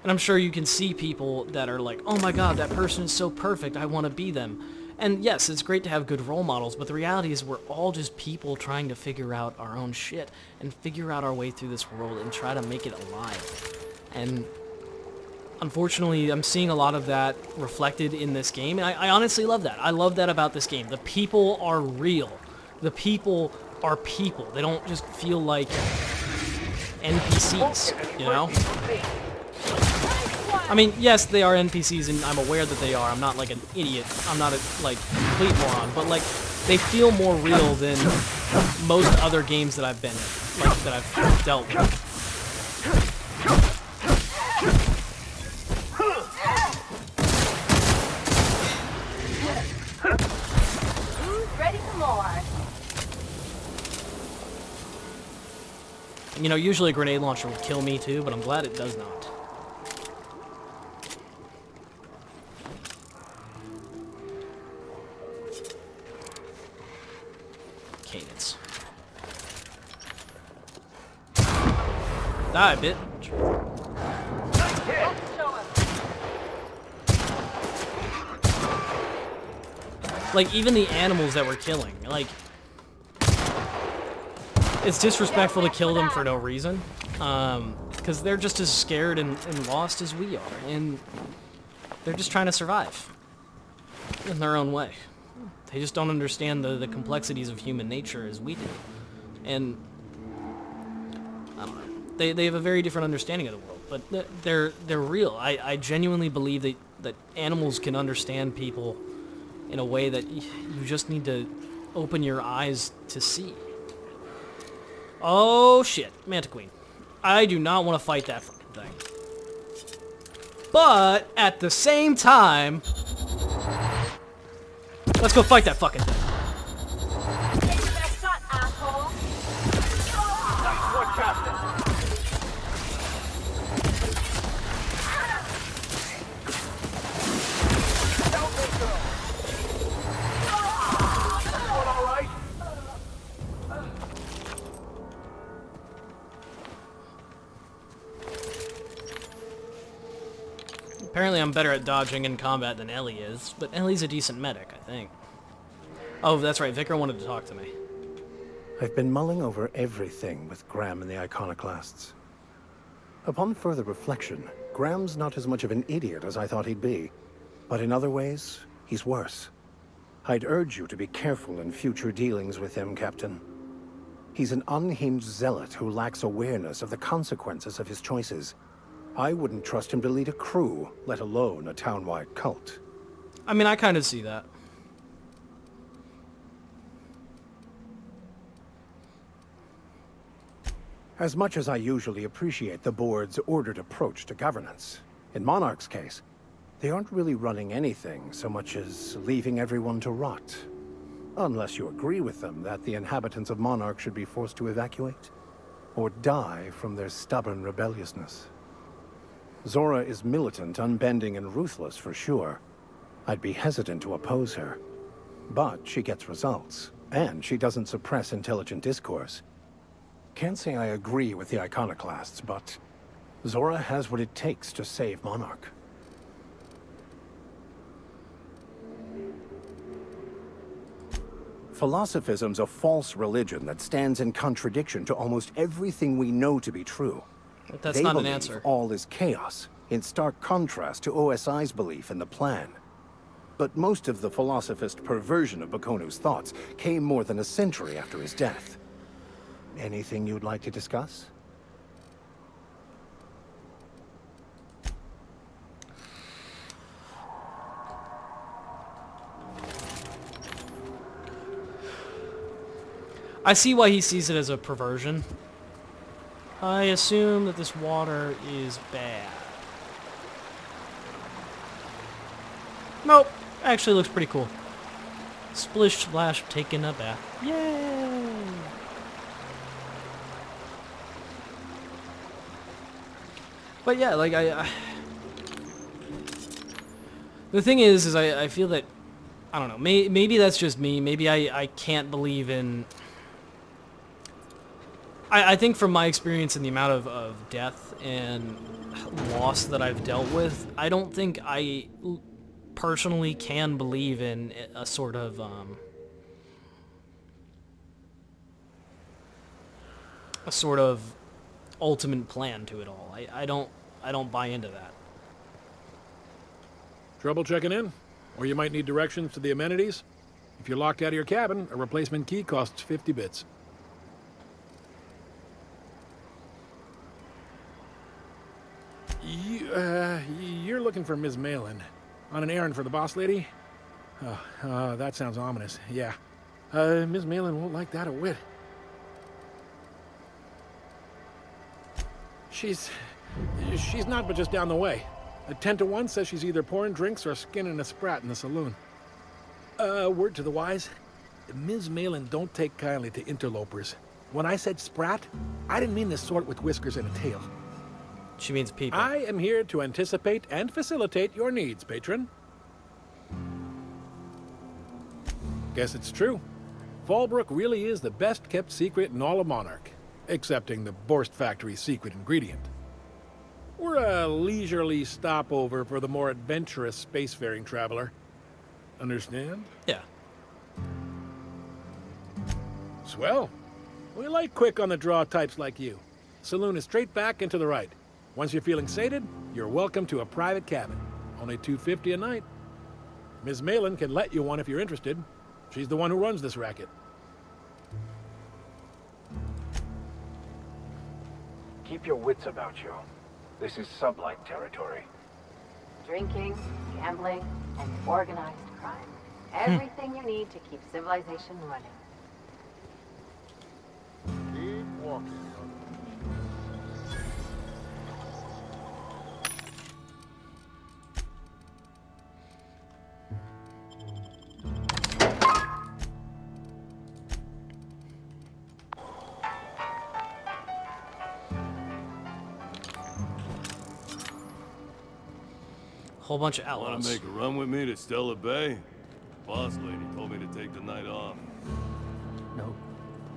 And I'm sure you can see people that are like, oh my god, that person is so perfect, I want to be them. And yes, it's great to have good role models, but the reality is we're all just people trying to figure out our own shit and figure out our way through this world and try to make it alive. And unfortunately, I'm seeing a lot of that reflected in this game, and I honestly love that. I love that about this game. The people are real. The people are people. They don't just feel like NPCs, you know? I mean, yes, they are NPCs, and I'm aware that they are. I'm not like an idiot. I'm not a complete moron. But like, they feel more real than most other games that I've been in, that I've dealt with. Who's ready for more? You know, usually a grenade launcher would kill me too, but I'm glad it does not. Cadence. Die, bitch. Like, even the animals that we're killing, like... It's disrespectful to kill them for no reason, because they're just as scared and lost as we are, and they're just trying to survive in their own way. They just don't understand the complexities of human nature as we do, and I don't know. They have a very different understanding of the world, but they're real. I genuinely believe that animals can understand people in a way that you just need to open your eyes to see. Oh shit, Mantiqueen. I do not want to fight that fucking thing. But, at the same time... Let's go fight that fucking thing. Apparently I'm better at dodging in combat than Ellie is, but Ellie's a decent medic, I think. Oh, that's right, Vicar wanted to talk to me. I've been mulling over everything with Graham and the Iconoclasts. Upon further reflection, Graham's not as much of an idiot as I thought he'd be. But in other ways, he's worse. I'd urge you to be careful in future dealings with him, Captain. He's an unhinged zealot who lacks awareness of the consequences of his choices. I wouldn't trust him to lead a crew, let alone a town-wide cult. I mean, I kind of see that. As much as I usually appreciate the board's ordered approach to governance, in Monarch's case, they aren't really running anything so much as leaving everyone to rot. Unless you agree with them that the inhabitants of Monarch should be forced to evacuate, or die from their stubborn rebelliousness. Zora is militant, unbending, and ruthless for sure. I'd be hesitant to oppose her. But she gets results, and she doesn't suppress intelligent discourse. Can't say I agree with the Iconoclasts, but Zora has what it takes to save Monarch. Philosophism's a false religion that stands in contradiction to almost everything we know to be true. But that's not an answer. All is chaos, in stark contrast to OSI's belief in the plan. But most of the philosophist perversion of Bakonu's thoughts came more than a century after his death. Anything you'd like to discuss? I see why he sees it as a perversion. I assume that this water is bad. Nope. Actually looks pretty cool. Splish splash taking a bath. Yay! But yeah, like the thing is I feel that, I don't know, maybe that's just me. Maybe I can't believe in... I think from my experience and the amount of death and loss that I've dealt with, I don't think I personally can believe in a sort of ultimate plan to it all. I don't buy into that. Trouble checking in? Or you might need directions to the amenities? If you're locked out of your cabin, a replacement key costs 50 bits. You're looking for Ms. Malin. On an errand for the boss lady? Oh, that sounds ominous. Yeah. Ms. Malin won't like that a whit. She's not but just down the way. A 10 to 1 says she's either pouring drinks or skinning a sprat in the saloon. Word to the wise, Ms. Malin don't take kindly to interlopers. When I said sprat, I didn't mean the sort with whiskers and a tail. She means people. I am here to anticipate and facilitate your needs, patron. Guess it's true. Fallbrook really is the best-kept secret in all of Monarch, excepting the Borst Factory's secret ingredient. We're a leisurely stopover for the more adventurous spacefaring traveler. Understand? Yeah. Swell. We like quick-on-the-draw types like you. Saloon is straight back and to the right. Once you're feeling sated, you're welcome to a private cabin. Only $250 a night. Ms. Malin can let you one if you're interested. She's the one who runs this racket. Keep your wits about you. This is sublight territory. Drinking, gambling, and organized crime. Everything you need to keep civilization running. Keep walking. Whole bunch of outlaws. Want to make a run with me to Stella Bay? Boss lady told me to take the night off. No,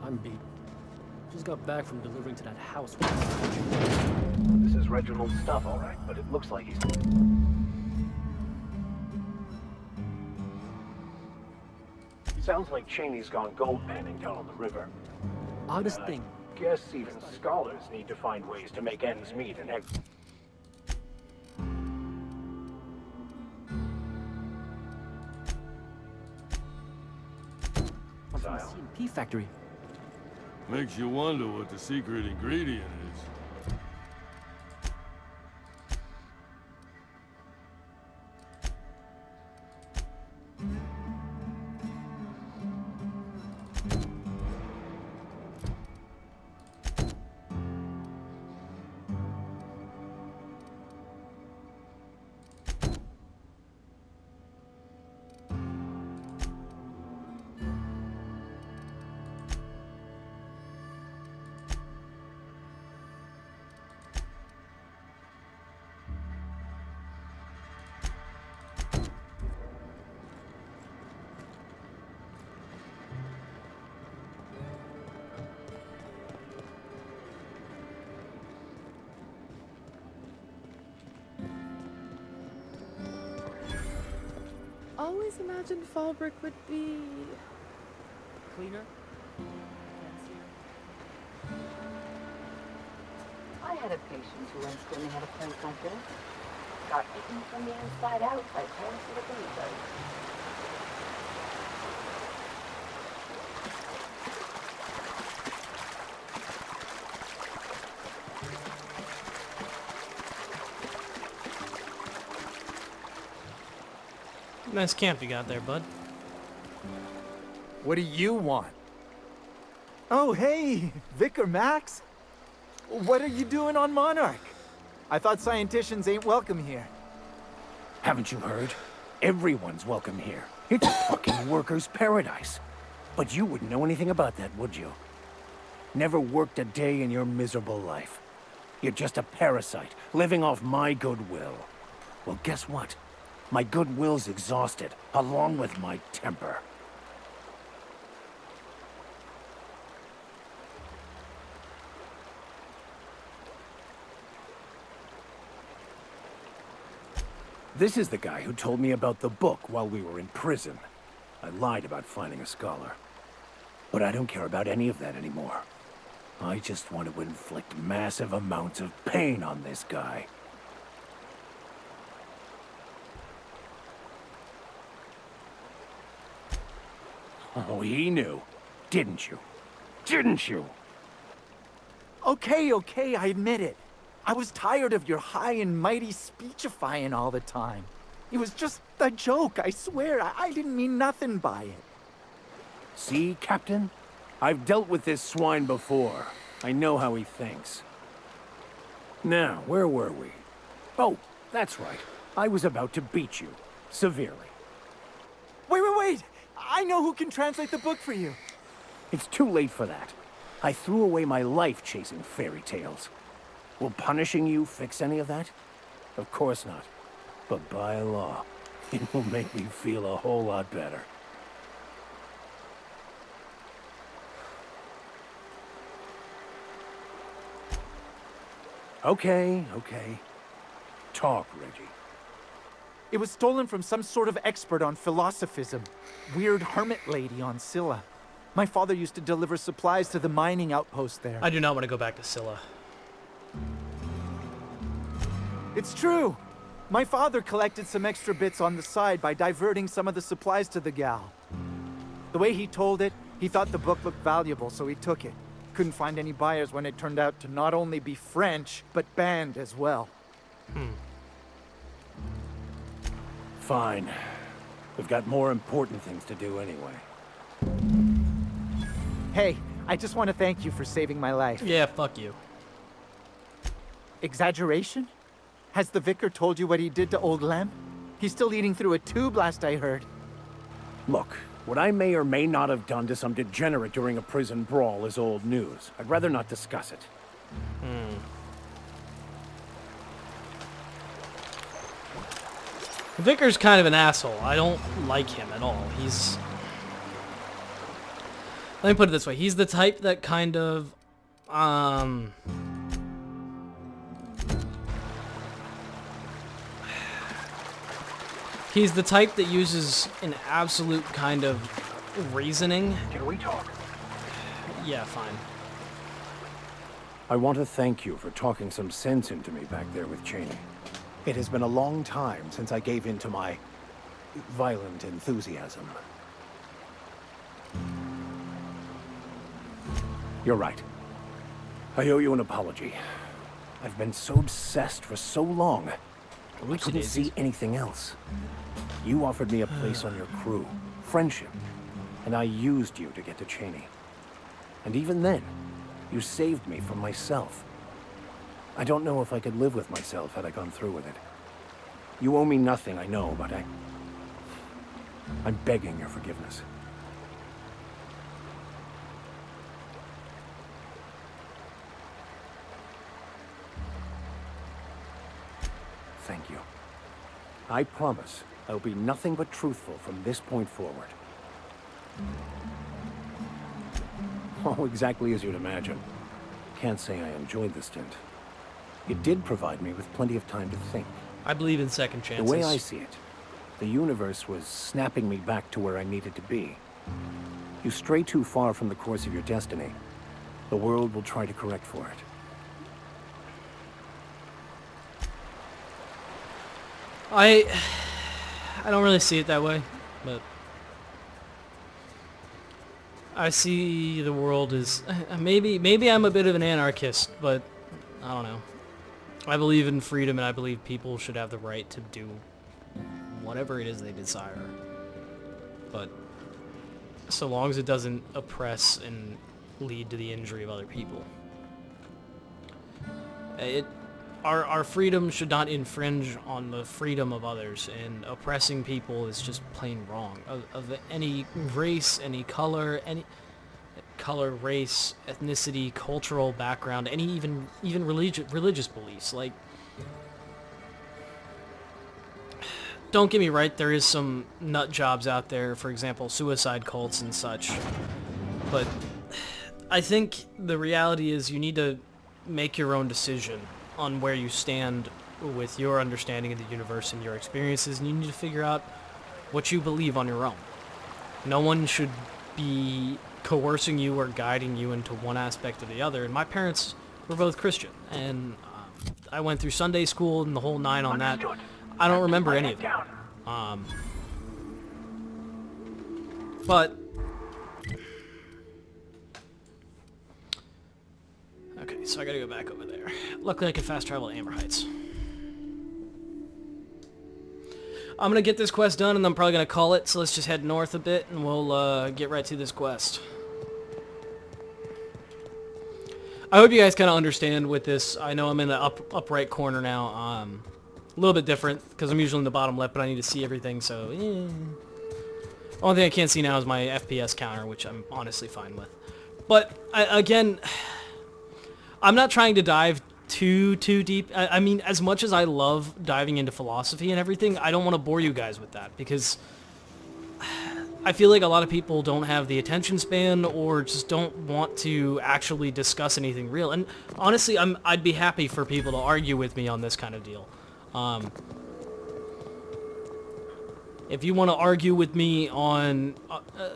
I'm beat. Just got back from delivering to that house. This is Reginald's stuff, all right, but it looks like he's... Sounds like Cheney's gone gold panning down on the river. Oddest thing. Guess even scholars need to find ways to make ends meet and CMP factory. Makes you wonder what the secret ingredient is. Always imagined Fallbrook would be... cleaner? I had a patient who went swimming at a place like this. Got eaten from the inside out by parasitic insects. Nice camp you got there, bud. What do you want? Oh, hey, Vicar Max. What are you doing on Monarch? I thought scienticians ain't welcome here. Haven't you heard? Everyone's welcome here. It's a fucking worker's paradise. But you wouldn't know anything about that, would you? Never worked a day in your miserable life. You're just a parasite, living off my goodwill. Well, guess what? My goodwill's exhausted, along with my temper. This is the guy who told me about the book while we were in prison. I lied about finding a scholar. But I don't care about any of that anymore. I just want to inflict massive amounts of pain on this guy. Oh, he knew. Didn't you? Didn't you? Okay, I admit it. I was tired of your high and mighty speechifying all the time. It was just a joke, I swear. I didn't mean nothing by it. See, Captain? I've dealt with this swine before. I know how he thinks. Now, where were we? Oh, that's right. I was about to beat you. Severely. Wait! I know who can translate the book for you. It's too late for that. I threw away my life chasing fairy tales. Will punishing you fix any of that? Of course not. But by law, it will make me feel a whole lot better. Okay. Talk, Reggie. It was stolen from some sort of expert on philosophism. Weird hermit lady on Scylla. My father used to deliver supplies to the mining outpost there. I do not want to go back to Scylla. It's true. My father collected some extra bits on the side by diverting some of the supplies to the gal. The way he told it, he thought the book looked valuable, so he took it. Couldn't find any buyers when it turned out to not only be French, but banned as well. Fine. We've got more important things to do anyway. Hey, I just want to thank you for saving my life. Yeah, fuck you. Exaggeration? Has the vicar told you what he did to old Lem? He's still eating through a tube, last I heard. Look, what I may or may not have done to some degenerate during a prison brawl is old news. I'd rather not discuss it. The vicar's kind of an asshole. I don't like him at all. Let me put it this way. He's the type that kind of, he's the type that uses an absolute kind of reasoning. Can we talk? Yeah, fine. I want to thank you for talking some sense into me back there with Cheney. It has been a long time since I gave in to my violent enthusiasm. You're right. I owe you an apology. I've been so obsessed for so long. I couldn't see anything else. You offered me a place on your crew, friendship, and I used you to get to Cheney. And even then, you saved me from myself. I don't know if I could live with myself had I gone through with it. You owe me nothing, I know, but I'm begging your forgiveness. Thank you. I promise I'll be nothing but truthful from this point forward. Oh, exactly as you'd imagine. Can't say I enjoyed the stint. It did provide me with plenty of time to think. I believe in second chances. The way I see it, the universe was snapping me back to where I needed to be. You stray too far from the course of your destiny, the world will try to correct for it. I don't really see it that way, but I see the world as maybe I'm a bit of an anarchist, but I don't know. I believe in freedom, and I believe people should have the right to do whatever it is they desire. But so long as it doesn't oppress and lead to the injury of other people. Our freedom should not infringe on the freedom of others, and oppressing people is just plain wrong. Of any race, any color, race, ethnicity, cultural background, any even religious beliefs. Like, don't get me right, there is some nut jobs out there, for example, suicide cults and such. But I think the reality is you need to make your own decision on where you stand with your understanding of the universe and your experiences, and you need to figure out what you believe on your own. No one should be coercing you or guiding you into one aspect or the other, and my parents were both Christian, and I went through Sunday school and the whole nine on that. I don't remember any of it. But okay, so I gotta go back over there. Luckily I can fast travel to Amber Heights. I'm gonna get this quest done and I'm probably gonna call it, so let's just head north a bit and we'll get right to this quest. I hope you guys kind of understand with this. I know I'm in the up right corner now. A little bit different because I'm usually in the bottom left, but I need to see everything, so only thing I can't see now is my FPS counter, which I'm honestly fine with. But again, I'm not trying to dive too deep. I mean, as much as I love diving into philosophy and everything, I don't want to bore you guys with that, because I feel like a lot of people don't have the attention span or just don't want to actually discuss anything real. And honestly, I'd be happy for people to argue with me on this kind of deal. If you want to argue with me on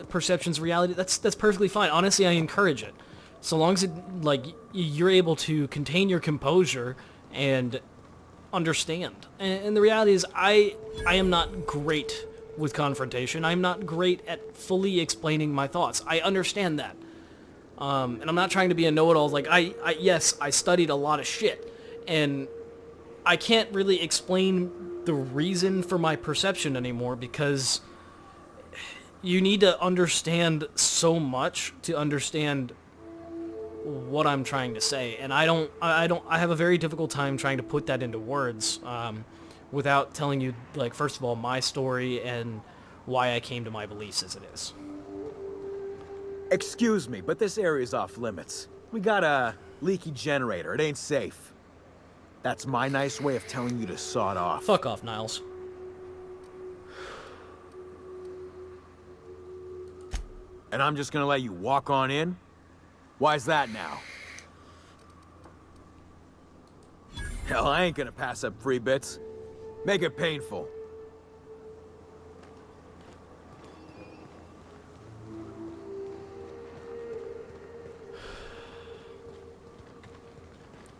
perceptions of reality, that's perfectly fine. Honestly, I encourage it. So long as it, like, you're able to contain your composure and understand. And the reality is, I am not great with confrontation. I'm not great at fully explaining my thoughts. I understand that. And I'm not trying to be a know-it-all. Like, yes, I studied a lot of shit. And I can't really explain the reason for my perception anymore, because you need to understand so much to understand what I'm trying to say, and I have a very difficult time trying to put that into words without telling you, like, first of all, my story and why I came to my beliefs as it is. Excuse me, but this area's off limits. We got a leaky generator. It ain't safe. That's my nice way of telling you to sod off. Fuck off, Niles. And I'm just gonna let you walk on in? Why's that now? Hell, I ain't gonna pass up free bits. Make it painful.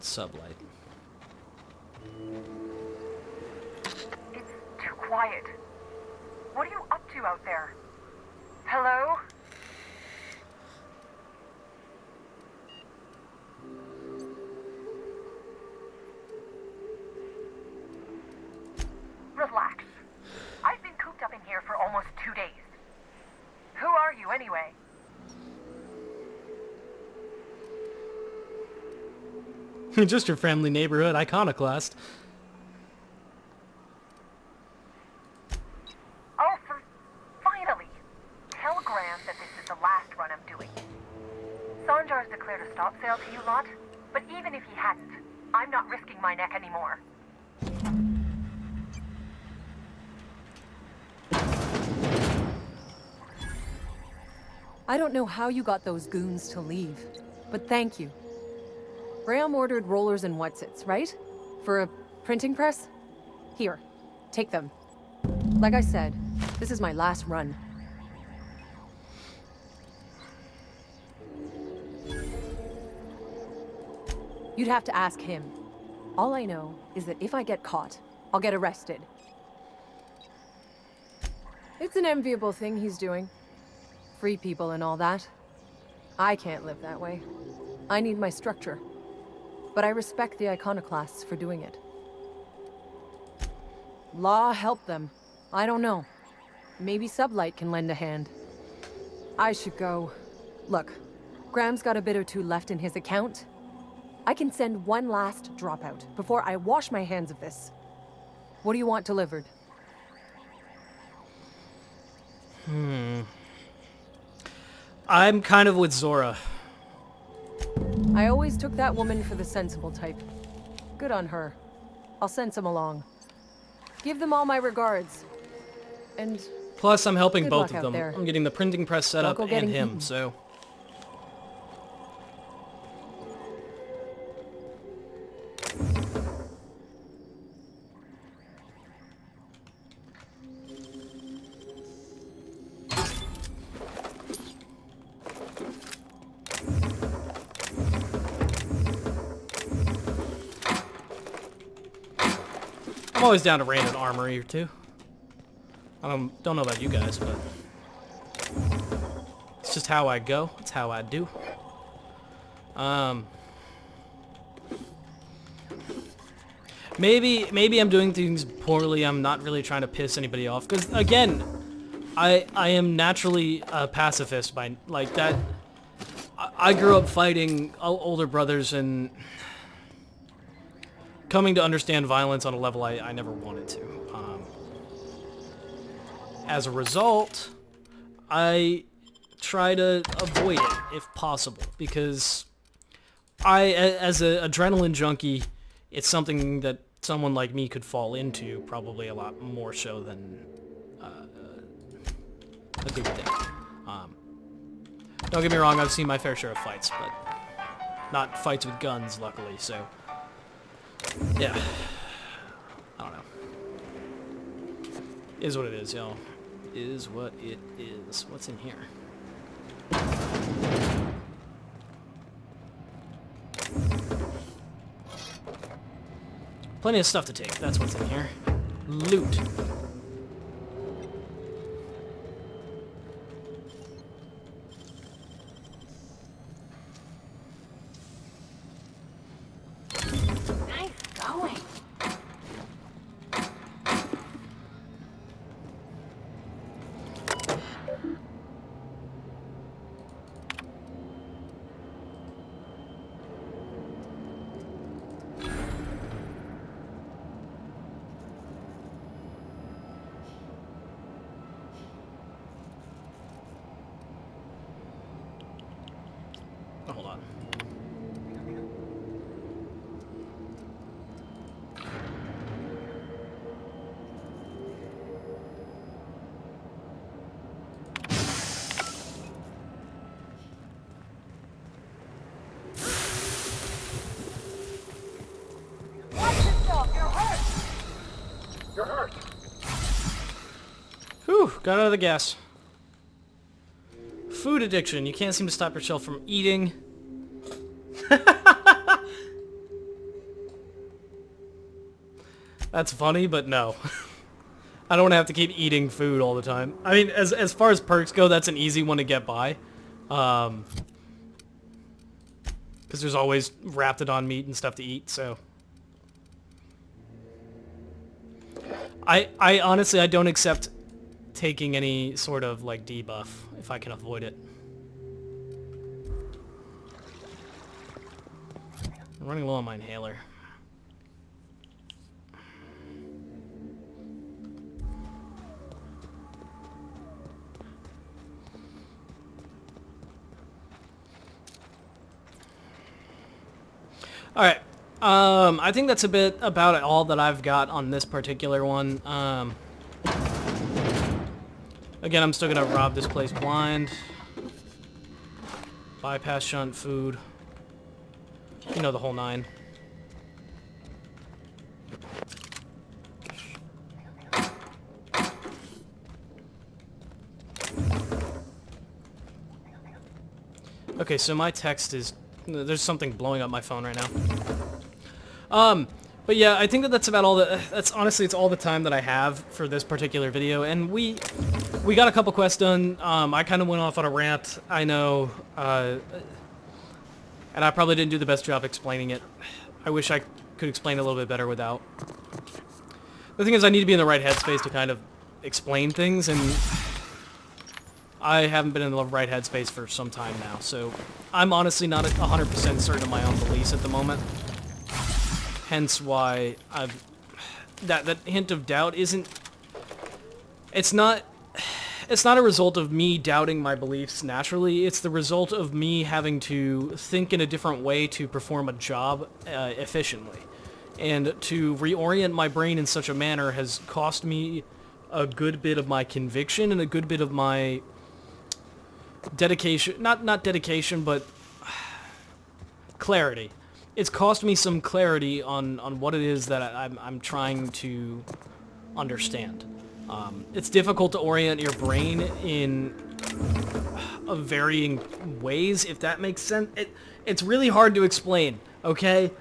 Sublight. It's too quiet. What are you up to out there? Hello? Relax. I've been cooped up in here for almost 2 days. Who are you, anyway? Just your friendly neighborhood iconoclast. Oh, finally! Tell Graham that this is the last run I'm doing. Sanjar's declared a stop sale to you lot, but even if he hadn't, I'm not risking my neck anymore. I don't know how you got those goons to leave, but thank you. Graham ordered rollers and whatsits, right? For a printing press? Here, take them. Like I said, this is my last run. You'd have to ask him. All I know is that if I get caught, I'll get arrested. It's an enviable thing he's doing. Free people and all that. I can't live that way. I need my structure. But I respect the iconoclasts for doing it. Law helped them. I don't know. Maybe Sublight can lend a hand. I should go. Look, Graham's got a bit or two left in his account. I can send one last dropout before I wash my hands of this. What do you want delivered? I'm kind of with Zora. I always took that woman for the sensible type. Good on her. I'll send some along. Give them all my regards. And plus, I'm helping good both luck of out them. there. I'm getting the printing press set up Don't and go him, getting so... I'm always down to raid an armory or two. I don't know about you guys, but it's just how I go. It's how I do. Maybe I'm doing things poorly. I'm not really trying to piss anybody off. Because again, I am naturally a pacifist by like that. I grew up fighting older brothers and coming to understand violence on a level I never wanted to. As a result, I try to avoid it if possible, because as an adrenaline junkie, it's something that someone like me could fall into probably a lot more so than a good thing. Don't get me wrong, I've seen my fair share of fights, but not fights with guns, luckily, so... yeah. I don't know. Is what it is, y'all. Is what it is. What's in here? Plenty of stuff to take. That's what's in here. Loot. Nice going. Oh, hold on. You're hurt. Whew, got out of the gas. Food addiction. You can't seem to stop yourself from eating. That's funny, but no. I don't have to keep eating food all the time. I mean, as far as perks go, that's an easy one to get by. Because there's always Raptidon meat and stuff to eat, so... I honestly, I don't accept taking any sort of, like, debuff, if I can avoid it. I'm running low on my inhaler. Alright, I think that's a bit about all that I've got on this particular one. Again, I'm still gonna rob this place blind. Bypass shunt food. You know, the whole nine. Okay, so my text is... There's something blowing up my phone right now. But yeah, I think that that's about all the... That's honestly, it's all the time that I have for this particular video. And we got a couple quests done. I kind of went off on a rant, I know. And I probably didn't do the best job explaining it. I wish I could explain it a little bit better without. The thing is, I need to be in the right headspace to kind of explain things, and I haven't been in the right headspace for some time now, so I'm honestly not 100% certain of my own beliefs at the moment. Hence why I've... That hint of doubt isn't... It's not a result of me doubting my beliefs naturally. It's the result of me having to think in a different way to perform a job efficiently. And to reorient my brain in such a manner has cost me a good bit of my conviction and a good bit of my dedication. Not dedication, but clarity. It's cost me some clarity on what it is that I'm trying to understand. It's difficult to orient your brain in varying ways, if that makes sense. It's really hard to explain, okay?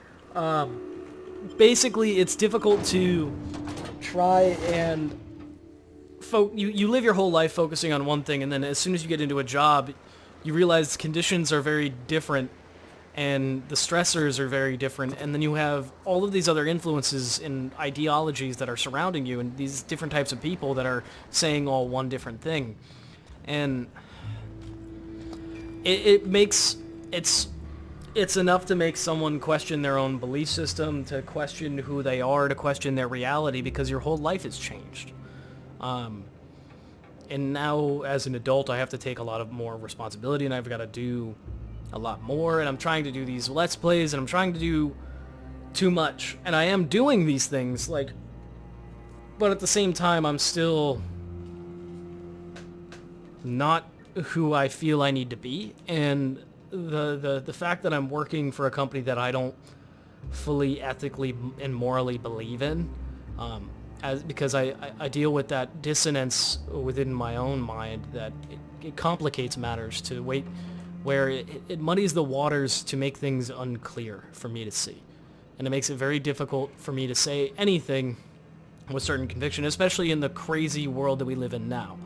Basically, it's difficult to try and... You live your whole life focusing on one thing, and then as soon as you get into a job, you realize conditions are very different, and the stressors are very different, and then you have all of these other influences and ideologies that are surrounding you, and these different types of people that are saying all one different thing. And it makes... It's enough to make someone question their own belief system, to question who they are, to question their reality, because your whole life has changed. And now, as an adult, I have to take a lot of more responsibility, and I've got to do a lot more, and I'm trying to do these Let's Plays, and I'm trying to do too much. And I am doing these things, like... But at the same time, I'm still not who I feel I need to be, and... The fact that I'm working for a company that I don't fully ethically and morally believe in, because I deal with that dissonance within my own mind, that it complicates matters to where it muddies the waters to make things unclear for me to see. And it makes it very difficult for me to say anything with certain conviction, especially in the crazy world that we live in now.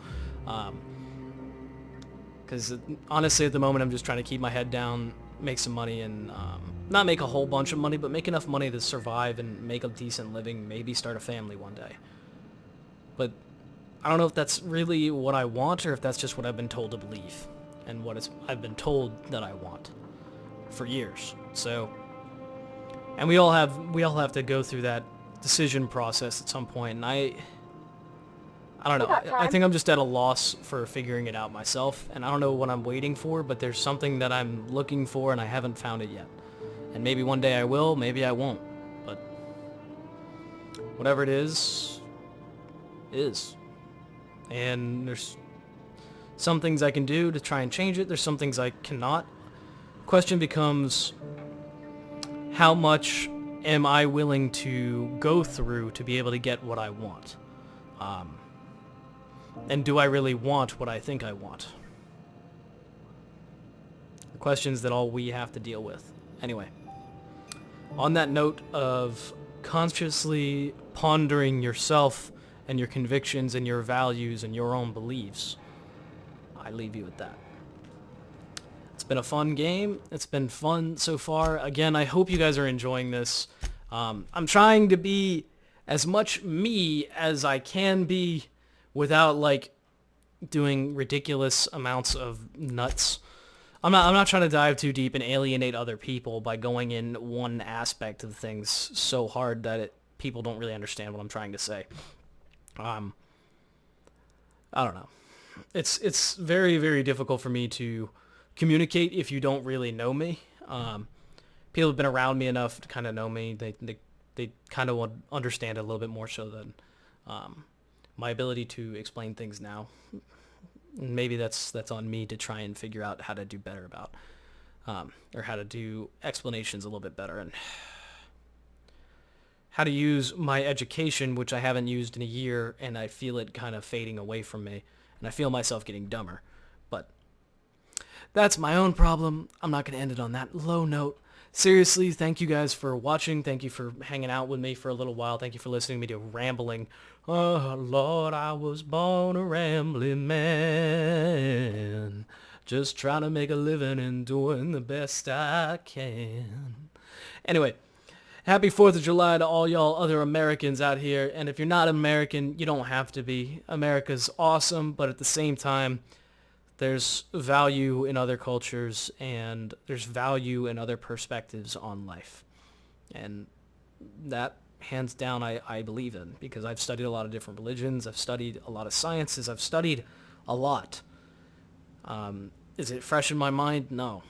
Because honestly, at the moment, I'm just trying to keep my head down, make some money, and not make a whole bunch of money, but make enough money to survive and make a decent living, maybe start a family one day. But I don't know if that's really what I want, or if that's just what I've been told to believe, and what I've been told that I want for years. So, and we all have to go through that decision process at some point, and I don't know. I think I'm just at a loss for figuring it out myself, and I don't know what I'm waiting for, but there's something that I'm looking for, and I haven't found it yet. And maybe one day I will, maybe I won't. But whatever it is. And there's some things I can do to try and change it. There's some things I cannot. Question becomes, how much am I willing to go through to be able to get what I want? And do I really want what I think I want? The questions that all we have to deal with. Anyway, on that note of consciously pondering yourself and your convictions and your values and your own beliefs. I leave you with that. It's been a fun game. It's been fun so far. Again, I hope you guys are enjoying this. I'm trying to be as much me as I can be without like doing ridiculous amounts of nuts. I'm not trying to dive too deep and alienate other people by going in one aspect of things so hard that people don't really understand what I'm trying to say. I don't know. It's very, very difficult for me to communicate if you don't really know me. People have been around me enough to kind of know me. They kind of understand it a little bit more so than my ability to explain things now. Maybe that's on me to try and figure out how to do better about, or how to do explanations a little bit better, and how to use my education, which I haven't used in a year, and I feel it kind of fading away from me, and I feel myself getting dumber. But that's my own problem. I'm not going to end it on that low note. Seriously, thank you guys for watching. Thank you for hanging out with me for a little while. Thank you for listening to me do rambling. Oh, Lord, I was born a rambling man. Just trying to make a living and doing the best I can. Anyway, happy 4th of July to all y'all other Americans out here. And if you're not American, you don't have to be. America's awesome, but at the same time, there's value in other cultures, and there's value in other perspectives on life. And that, hands down, I believe in, because I've studied a lot of different religions. I've studied a lot of sciences. I've studied a lot. Is it fresh in my mind? No.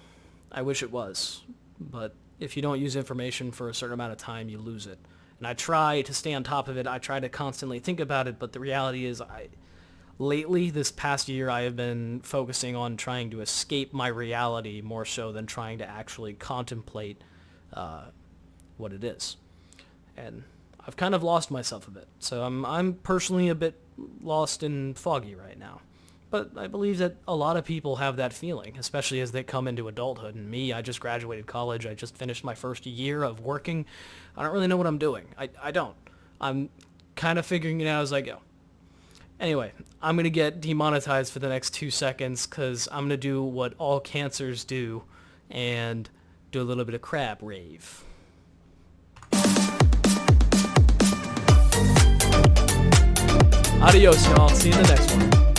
I wish it was. But if you don't use information for a certain amount of time, you lose it. And I try to stay on top of it. I try to constantly think about it, but the reality is lately, this past year, I have been focusing on trying to escape my reality more so than trying to actually contemplate what it is. And I've kind of lost myself a bit. So I'm personally a bit lost and foggy right now. But I believe that a lot of people have that feeling, especially as they come into adulthood. And me, I just graduated college. I just finished my first year of working. I don't really know what I'm doing. I don't. I'm kind of figuring it out as I go. Anyway, I'm going to get demonetized for the next 2 seconds because I'm going to do what all cancers do and do a little bit of crab rave. Adios, y'all. See you in the next one.